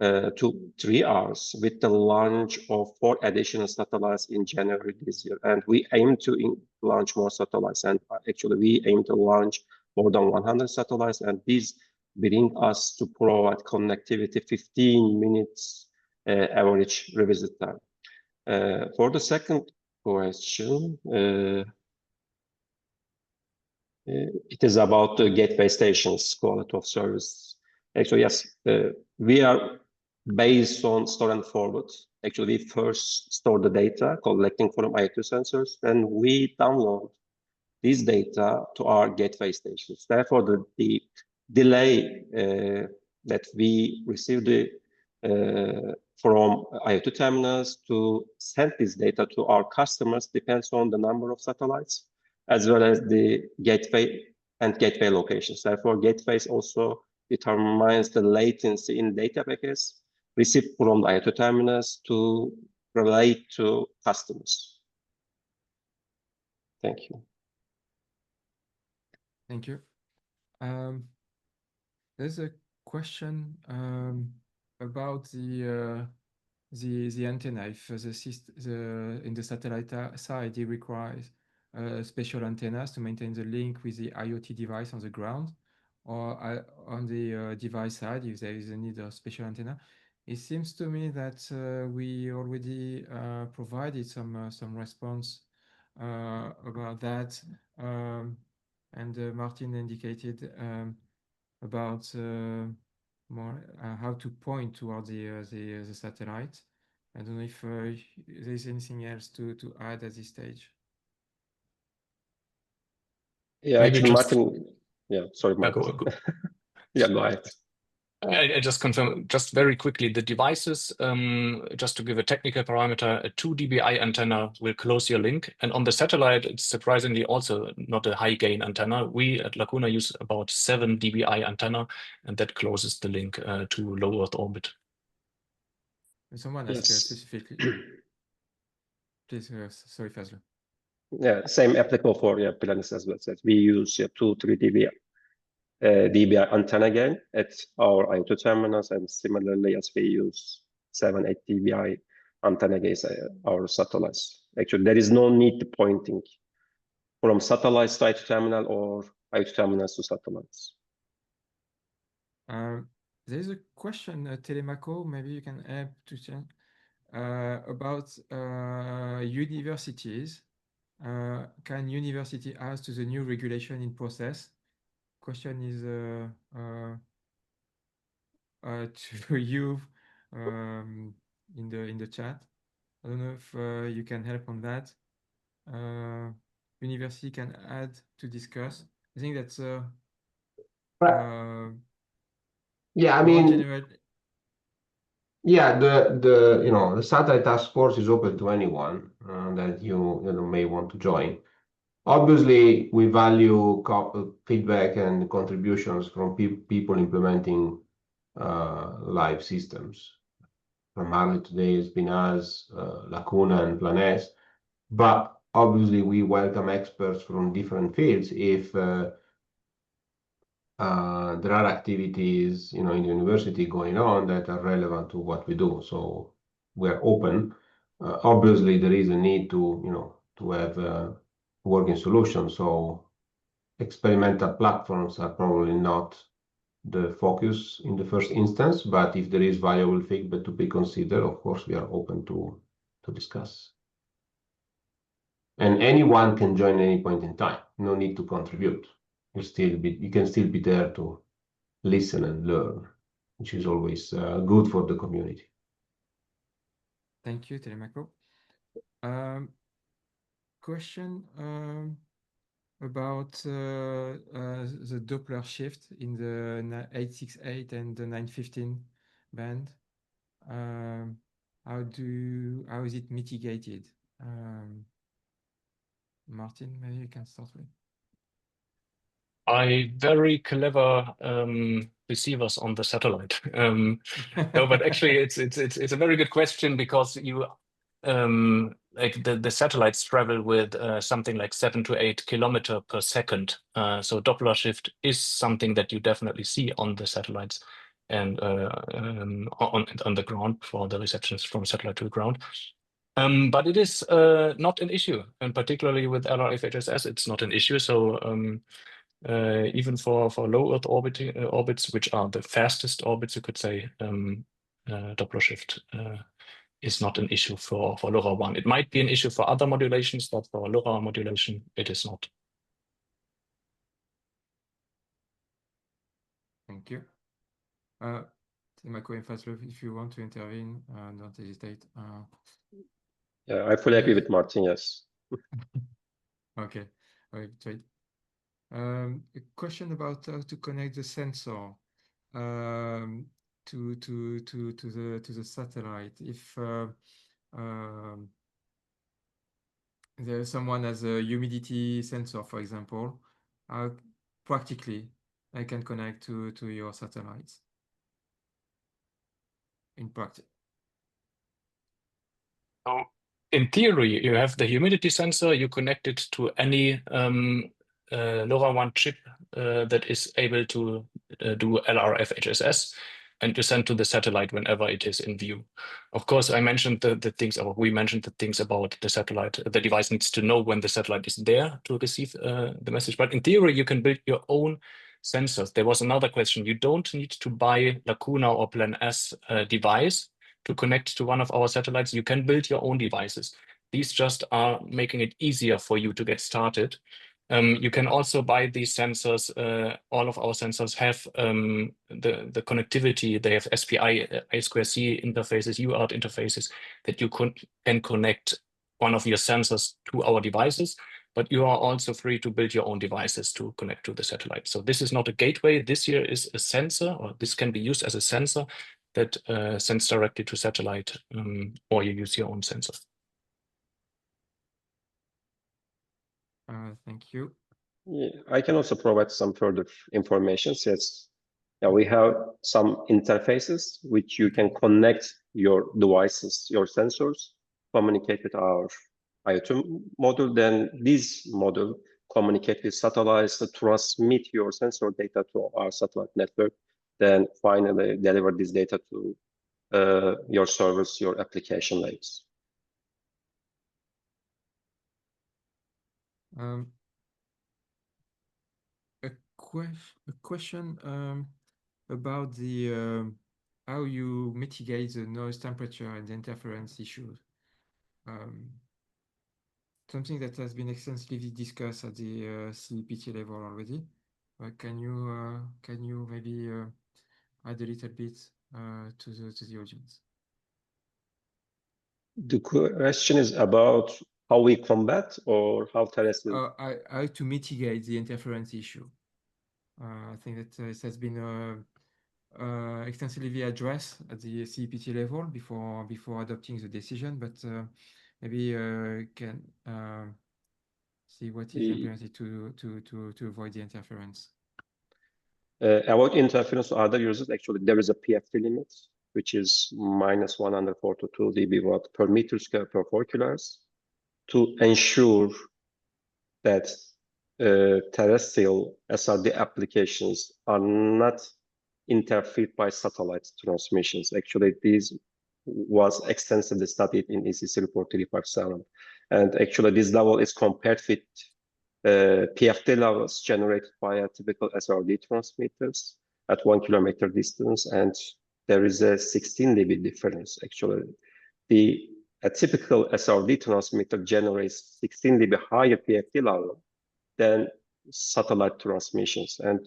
to 3 hours with the launch of 4 additional satellites in January this year. And we aim to launch more satellites. And actually, we aim to launch more than 100 satellites. And these bring us to provide connectivity 15 minutes average revisit time. For the second question, it is about the gateway stations, quality of service. Actually, yes, we are based on store and forward. Actually, we first store the data collecting from IoT sensors, then we download this data to our gateway stations. Therefore, the delay that we receive from IoT terminals to send this data to our customers depends on the number of satellites, as well as the gateway and gateway locations. Therefore, gateways also determines the latency in data packets received from the IoT terminals to relate to customers. Thank you. Thank you. There's a question about the antenna. If in the satellite side, it requires special antennas to maintain the link with the IoT device on the ground, or on the device side, if there is a need of special antenna. It seems to me that we already provided some response about that, and Martin indicated about more how to point toward the satellite. I don't know if there's anything else to add at this stage. Yeah, Maybe actually, just, Martin. Yeah, sorry, Martin. go. Yeah, go ahead. I just confirm, just very quickly, the devices, just to give a technical parameter, a 2 dBi antenna will close your link. And on the satellite, it's surprisingly also not a high gain antenna. We at Lacuna use about 7 dBi antenna, and that closes the link to low Earth orbit. Someone asked specifically. Please, sorry, Fazli. Yeah, same applicable for Planis as well. We use 2-3 dBi antenna gain at our IoT terminals, and similarly as we use 7-8 dBi antenna gains our satellites. Actually, there is no need to pointing from satellites to IoT terminal or IoT terminals to satellites. There's a question, Telemaco. Maybe you can help to check. about universities. Can university add to the new regulation in process? Question is to you in the chat. I don't know if you can help on that. University can add to discuss. I think that's yeah, I mean, yeah, the satellite task force is open to anyone that you may want to join. Obviously, we value feedback and contributions from people implementing live systems. Primarily today has been us, Lacuna, and Planes. But obviously, we welcome experts from different fields if there are activities, in the university going on that are relevant to what we do. So we're open. Obviously, there is a need to have working solutions. So experimental platforms are probably not the focus in the first instance, but if there is valuable feedback to be considered, of course, we are open to discuss. And anyone can join any point in time. No need to contribute. You can still be there to listen and learn, which is always good for the community. Thank you, Telemaco. Question about the Doppler shift in the 868 and the 915 band. How is it mitigated? Martin, maybe you can start with. By very clever receivers on the satellite. No, but actually, it's a very good question because you like the satellites travel with something like 7 to 8 kilometers per second. So Doppler shift is something that you definitely see on the satellites and on the ground for the receptions from satellite to the ground. But it is not an issue, and particularly with LRF-HSS, it's not an issue. So even for low Earth orbits, which are the fastest orbits, you could say, Doppler shift is not an issue for LoRaWAN. It might be an issue for other modulations, but for LoRa modulation, it is not. Thank you. Telemaco and Fazli, if you want to intervene, don't hesitate. Yeah, I fully agree with Martin, yes. Okay, great. A question about how to connect the sensor to the satellite. If there's someone has a humidity sensor, for example, practically I can connect to your satellites in practice. So in theory, you have the humidity sensor, you connect it to any LoRaWAN chip that is able to do LRF-HSS, and you send to the satellite whenever it is in view. Of course, I mentioned the things, or we mentioned the things about the satellite. The device needs to know when the satellite is there to receive the message. But in theory, you can build your own sensors. There was another question. You don't need to buy Lacuna or Plan S device to connect to one of our satellites. You can build your own devices. These just are making it easier for you to get started. You can also buy these sensors. All of our sensors have the connectivity. They have SPI, I2C interfaces, UART interfaces that you can connect one of your sensors to our devices, but you are also free to build your own devices to connect to the satellite. So this is not a gateway. This here is a sensor, or this can be used as a sensor that sends directly to satellite, or you use your own sensor. Thank you. Yeah, I can also provide some further information. Yes, yeah, we have some interfaces which you can connect your devices, your sensors, communicate with our IoT module. Then this module communicate with satellites to transmit your sensor data to our satellite network. Then finally deliver this data to your servers, your application layers. A question about the how you mitigate the noise, temperature, and interference issues. Something that has been extensively discussed at the CEPT level already. Can you maybe add a little bit to the audience? The question is about how we combat or how terrestrial. How to mitigate the interference issue. I think that it has been extensively addressed at the CEPT level before adopting the decision, but maybe can see what is implemented to avoid the interference. Avoid interference to other users. Actually, there is a PFT limit, which is minus 142 dB per meter square per 4 kHz, to ensure that terrestrial SRD applications are not interfered by satellite transmissions. Actually, this was extensively studied in ECC report 357. And actually, this level is compared with PFT levels generated by a typical SRD transmitters at 1 kilometer distance. And there is a 16 dB difference. Actually, a typical SRD transmitter generates 16 dB higher PFT level than satellite transmissions. And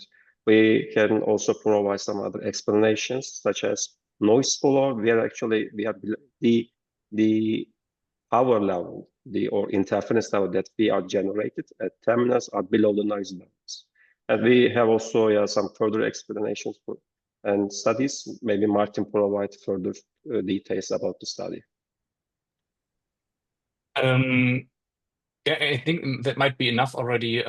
we can also provide some other explanations, such as noise floor, where actually we have the power level, or interference level that we are generated at terminals are below the noise levels. And we have also some further explanations and studies. Maybe Martin provide further details about the study. Yeah, I think that might be enough already.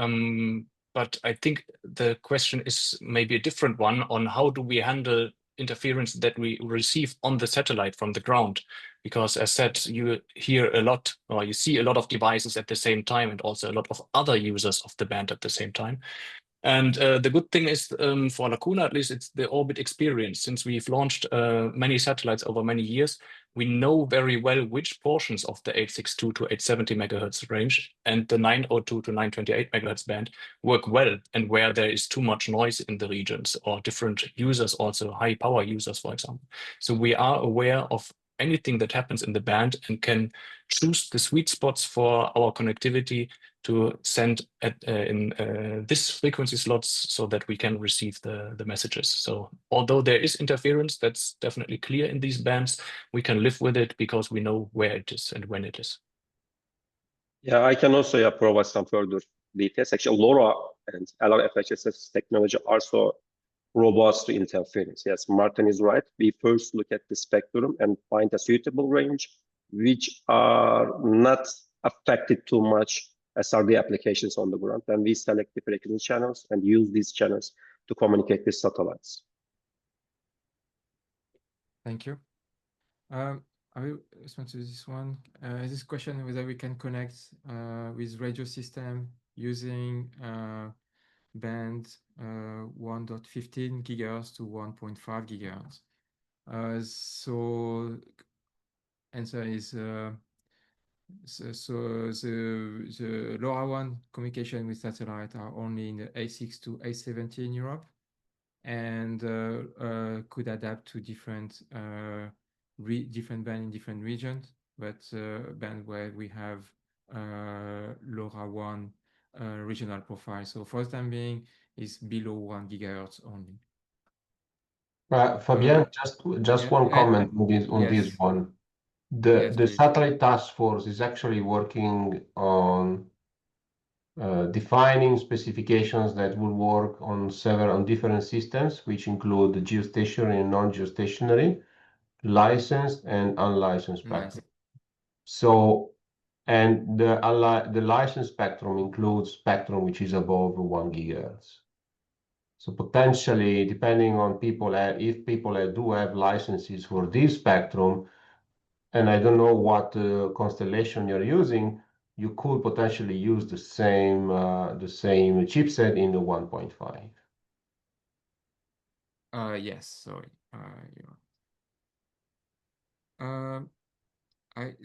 But I think the question is maybe a different one on how do we handle interference that we receive on the satellite from the ground? Because as said, you hear a lot, or you see a lot of devices at the same time, and also a lot of other users of the band at the same time. And the good thing is for Lacuna, at least, it's the orbit experience. Since we've launched many satellites over many years, we know very well which portions of the 862 to 870 megahertz range and the 902 to 928 megahertz band work well, and where there is too much noise in the regions, or different users, also high power users, for example. So we are aware of anything that happens in the band and can choose the sweet spots for our connectivity to send in this frequency slots so that we can receive the messages. So although there is interference, that's definitely clear in these bands, we can live with it because we know where it is and when it is. Yeah, I can also provide some further details. Actually, LoRa and LR-FHSS technology are also robust to interference. Yes, Martin is right. We first look at the spectrum and find a suitable range which are not affected too much SRD applications on the ground. Then we select the frequency channels and use these channels to communicate with satellites. Thank you. I will respond to this one. This question whether we can connect with radio system using band 1.15 gigahertz to 1.5 gigahertz. So answer is so the LoRaWAN communication with satellite are only in the 8.6 to 8.70 in Europe, and could adapt to different different band in different regions, but band where we have LoRaWAN regional profile. So for the time being, is below 1 gigahertz only. Fabien, just one comment on this one. The satellite task force is actually working on defining specifications that will work on different systems, which include the geostationary and non-geostationary, licensed and unlicensed spectrum. So, and the licensed spectrum includes spectrum which is above 1 gigahertz. So potentially, depending on people, if people do have licenses for this spectrum, and I don't know what constellation you're using, you could potentially use the same chipset in the 1.5. Yes, sorry.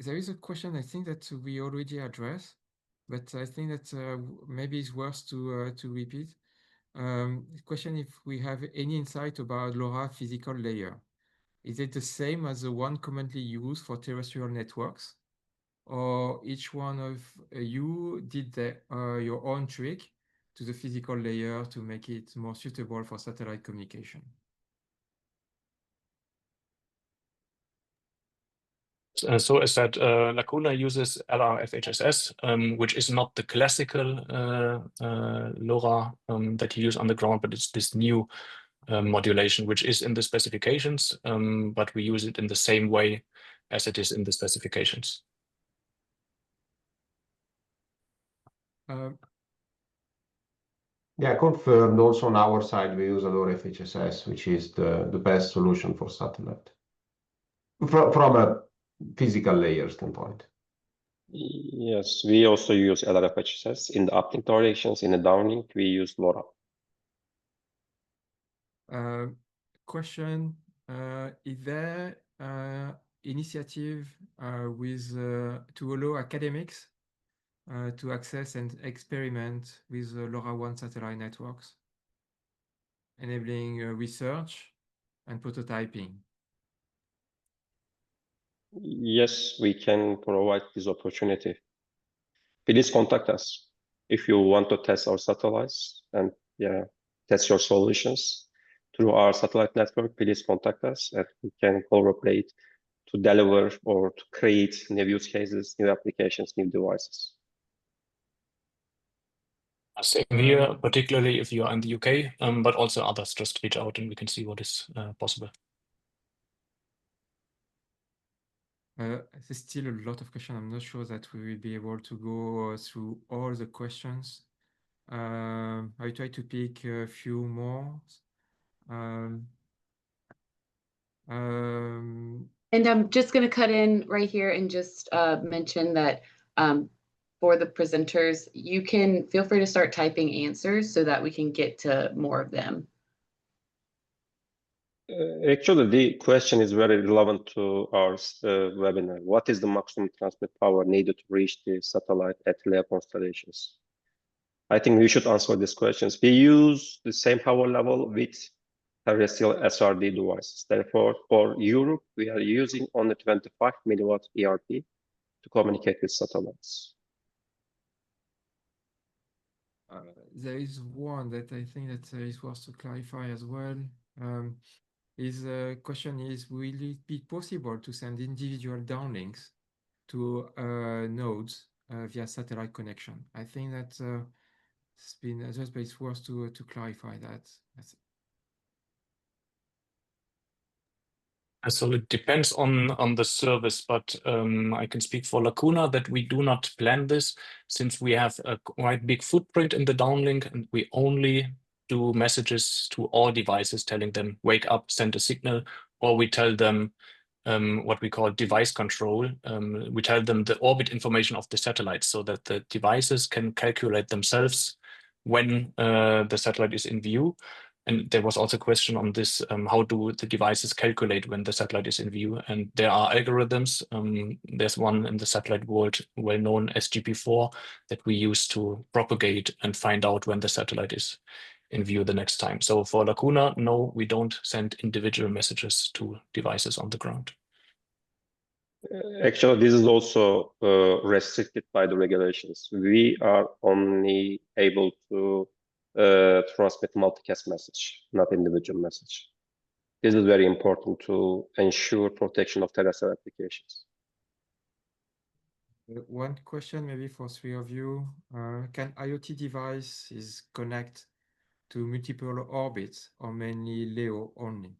There is a question I think that we already addressed, but I think that maybe it's worth to repeat. The question if we have any insight about LoRa physical layer. is it the same as the one commonly used for terrestrial networks? Or each one of you did your own trick to the physical layer to make it more suitable for satellite communication? So as that Lacuna uses LRFHSS, which is not the classical LoRa that you use on the ground, but it's this new modulation, which is in the specifications, but we use it in the same way as it is in the specifications. Yeah, confirmed. Also on our side, we use a LoRa FHSS, which is the best solution for satellite from a physical layer standpoint. Yes, we also use LRFHSS in the uplink directions. In the downlink, we use LoRa. Question, is there initiative to allow academics to access and experiment with LoRaWAN satellite networks, enabling research and prototyping? Yes, we can provide this opportunity. Please contact us if you want to test our satellites and test your solutions through our satellite network. Please contact us and we can collaborate to deliver or to create new use cases, new applications, new devices. Same here, particularly if you are in the UK, but also others, just reach out and we can see what is possible. There's still a lot of questions. I'm not sure that we will be able to go through all the questions. I try to pick a few more. And I'm just going to cut in right here and just mention that for the presenters, you can feel free to start typing answers so that we can get to more of them. Actually, the question is very relevant to our webinar. What is the maximum transmit power needed to reach the satellite at LEO constellations? I think we should answer these questions. We use the same power level with terrestrial SRD devices. Therefore, for Europe, we are using only 25 milliwatt ERP to communicate with satellites. There is one that I think that is worth to clarify as well. His question is, will it be possible to send individual downlinks to nodes via satellite connection? I think that it's been addressed, but it's worth to clarify that. So it depends on the service, but I can speak for Lacuna that we do not plan this since we have a quite big footprint in the downlink and we only do messages to all devices telling them wake up, send a signal, or we tell them what we call device control. We tell them the orbit information of the satellites so that the devices can calculate themselves when the satellite is in view. And there was also a question on this, how do the devices calculate when the satellite is in view? And there are algorithms. There's one in the satellite world, well known as GP4, that we use to propagate and find out when the satellite is in view the next time. So for Lacuna, no, we don't send individual messages to devices on the ground. Actually, this is also restricted by the regulations. We are only able to transmit multicast message, not individual message. This is very important to ensure protection of terrestrial applications. One question maybe for three of you. Can IoT devices connect to multiple orbits or mainly LEO only?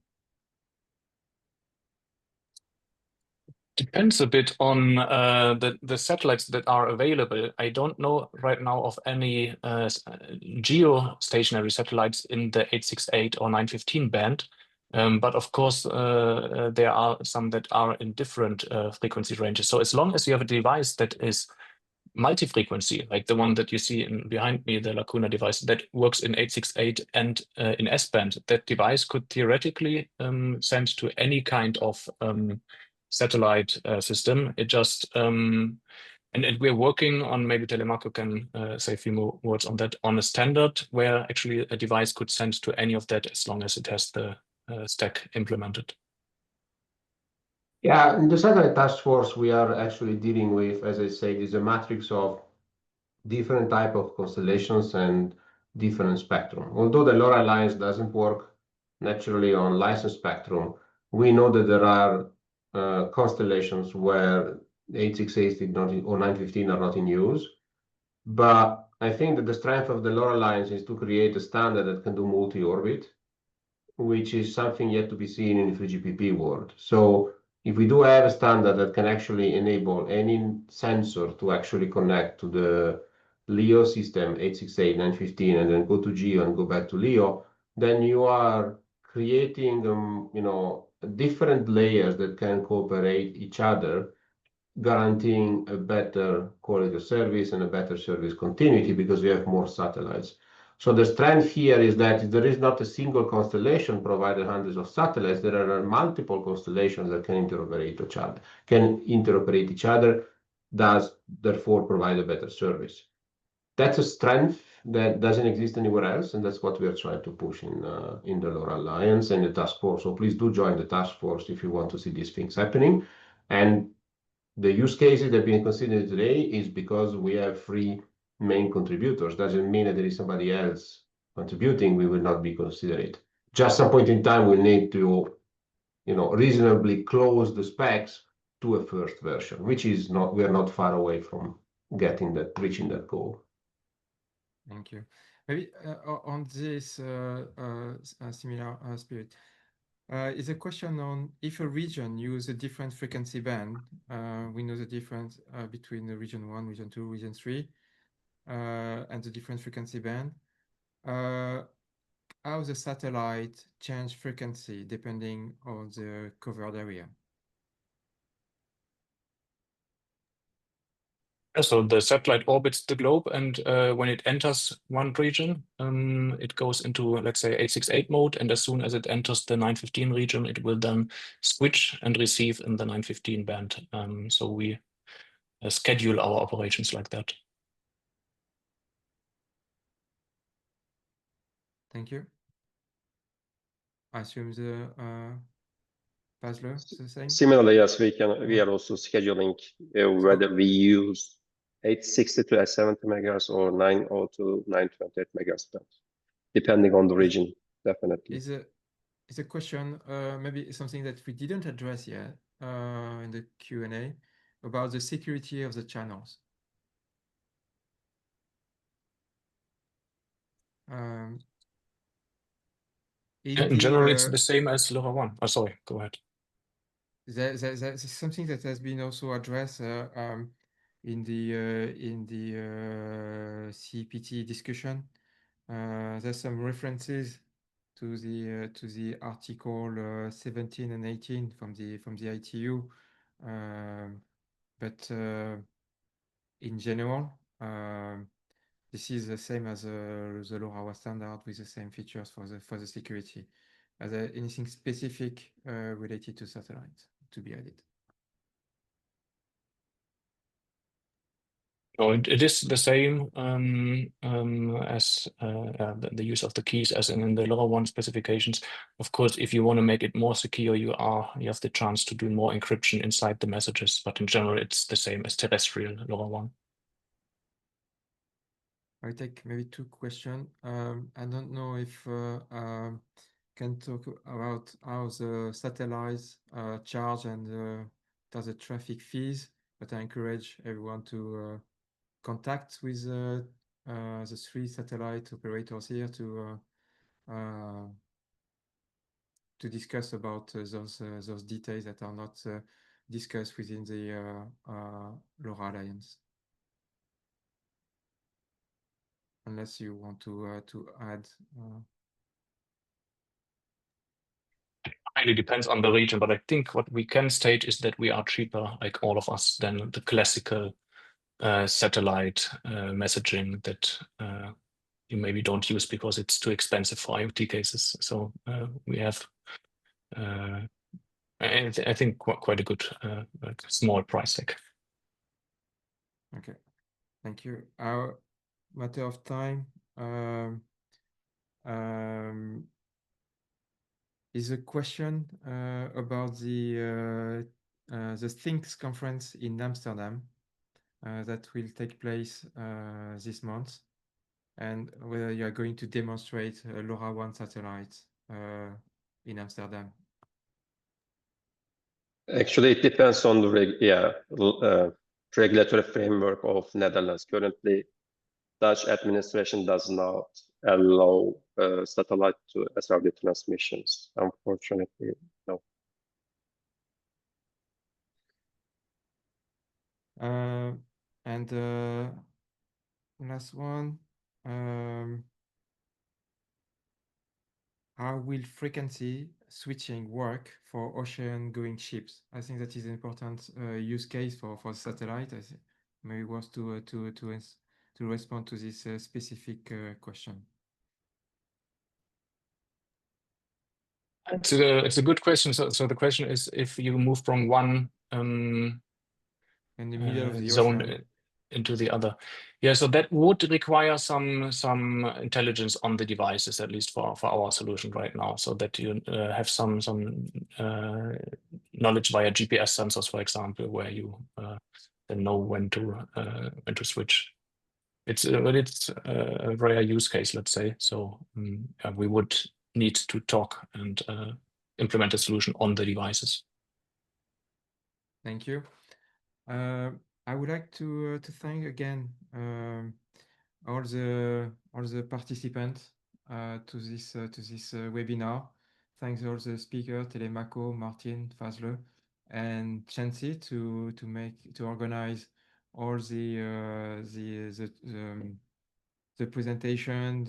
Depends a bit on the satellites that are available. I don't know right now of any geostationary satellites in the 868 or 915 band. But of course, there are some that are in different frequency ranges. So as long as you have a device that is multi-frequency, like the one that you see behind me, the Lacuna device that works in 868 and in S-band, that device could theoretically send to any kind of satellite system. It just and we're working on, maybe Telemaco can say a few more words on that, on a standard where actually a device could send to any of that as long as it has the stack implemented. Yeah, in the satellite task force, we are actually dealing with, as I said, is a matrix of different type of constellations and different spectrum. Although the LoRa Alliance doesn't work naturally on licensed spectrum, we know that there are constellations where 868 is not or 915 are not in use. But I think that the strength of the LoRa Alliance is to create a standard that can do multi-orbit, which is something yet to be seen in the 3GPP world. So if we do have a standard that can actually enable any sensor to actually connect to the LEO system 868, 915, and then go to GEO and go back to LEO, then you are creating different layers that can cooperate each other, guaranteeing a better quality of service and a better service continuity because we have more satellites. So the strength here is that there is not a single constellation providing hundreds of satellites. There are multiple constellations that can interoperate each other, thus therefore provide a better service. That's a strength that doesn't exist anywhere else, and that's what we are trying to push in the LoRa Alliance and the task force. So please do join the task force if you want to see these things happening. And the use cases that are being considered today is because we have 3 main contributors. Doesn't mean that there is somebody else contributing, we will not be considered. Just some point in time, we'll need to, reasonably close the specs to a first version, which is not, we are not far away from reaching that goal. Thank you. Maybe on this similar spirit, is a question on if a region use a different frequency band. We know the difference between the region 1, region 2, region 3, and the different frequency band. How the satellite change frequency depending on the covered area? So the satellite orbits the globe, and when it enters one region, it goes into, let's say, 868 mode, and as soon as it enters the 915 region, it will then switch and receive in the 915 band. So we schedule our operations like that. Thank you. I assume the Fazli is the same? Similarly, yes, we are also scheduling whether we use 860 to 70 megahertz or 90 to 928 megahertz, depending on the region, definitely. Is a question, maybe something that we didn't address yet in the Q&A about the security of the channels. In general, it's the same as LoRaWAN. Oh, sorry, go ahead. There's something that has been also addressed in the CPT discussion. There's some references to the article 17 and 18 from the ITU, but in general, this is the same as the LoRaWAN standard with the same features for the security. Is there anything specific related to satellites to be added? No, it is the same as the use of the keys as in the LoRaWAN specifications. Of course, if you want to make it more secure, you have the chance to do more encryption inside the messages. But in general, it's the same as terrestrial LoRaWAN. I take maybe 2 questions. I don't know if can talk about how the satellites charge and does the traffic fees, but I encourage everyone to contact with the 3 satellite operators here to discuss about those details that are not discussed within the LoRa Alliance. Unless you want to add. It really depends on the region, but I think what we can state is that we are cheaper, like all of us, than the classical satellite messaging that you maybe don't use because it's too expensive for IoT cases. So we have, I think, quite a good like small price tag. Okay, thank you. Our matter of time is a question about the the Things conference in Amsterdam that will take place this month, and whether you are going to demonstrate LoRaWAN satellite in Amsterdam. Actually, it depends on the regulatory framework of Netherlands. Currently, Dutch administration does not allow satellite to SRD transmissions. Unfortunately, no. And last one, how will frequency switching work for ocean-going ships? I think that is an important use case for satellite. I think maybe worth to respond to this specific question. It's a good question. So the question is, if you move from one In the middle of the zone ocean. into the other, yeah. So that would require some intelligence on the devices, at least for our solution right now, so that you have some knowledge via GPS sensors, for example, where you then know when to switch. It's a rare use case, let's say. So we would need to talk and implement a solution on the devices. Thank you. I would like to thank again all the participants to this webinar. Thanks all the speakers, Telemaco, Martin, Fazli, and Chancy to organize all the presentation,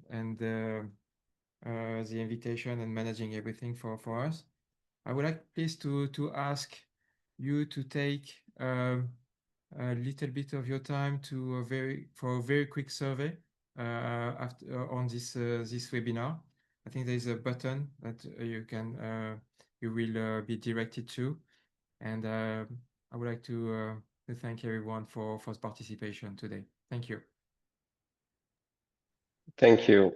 and the invitation and managing everything for us. I would like please to ask you to take a little bit of your time for a very quick survey on this webinar. I think there is a button that you will be directed to, and I would like to thank everyone for participation today. Thank you. Thank you.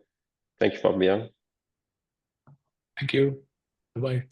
Thank you, Fabian. Thank you. Bye-bye.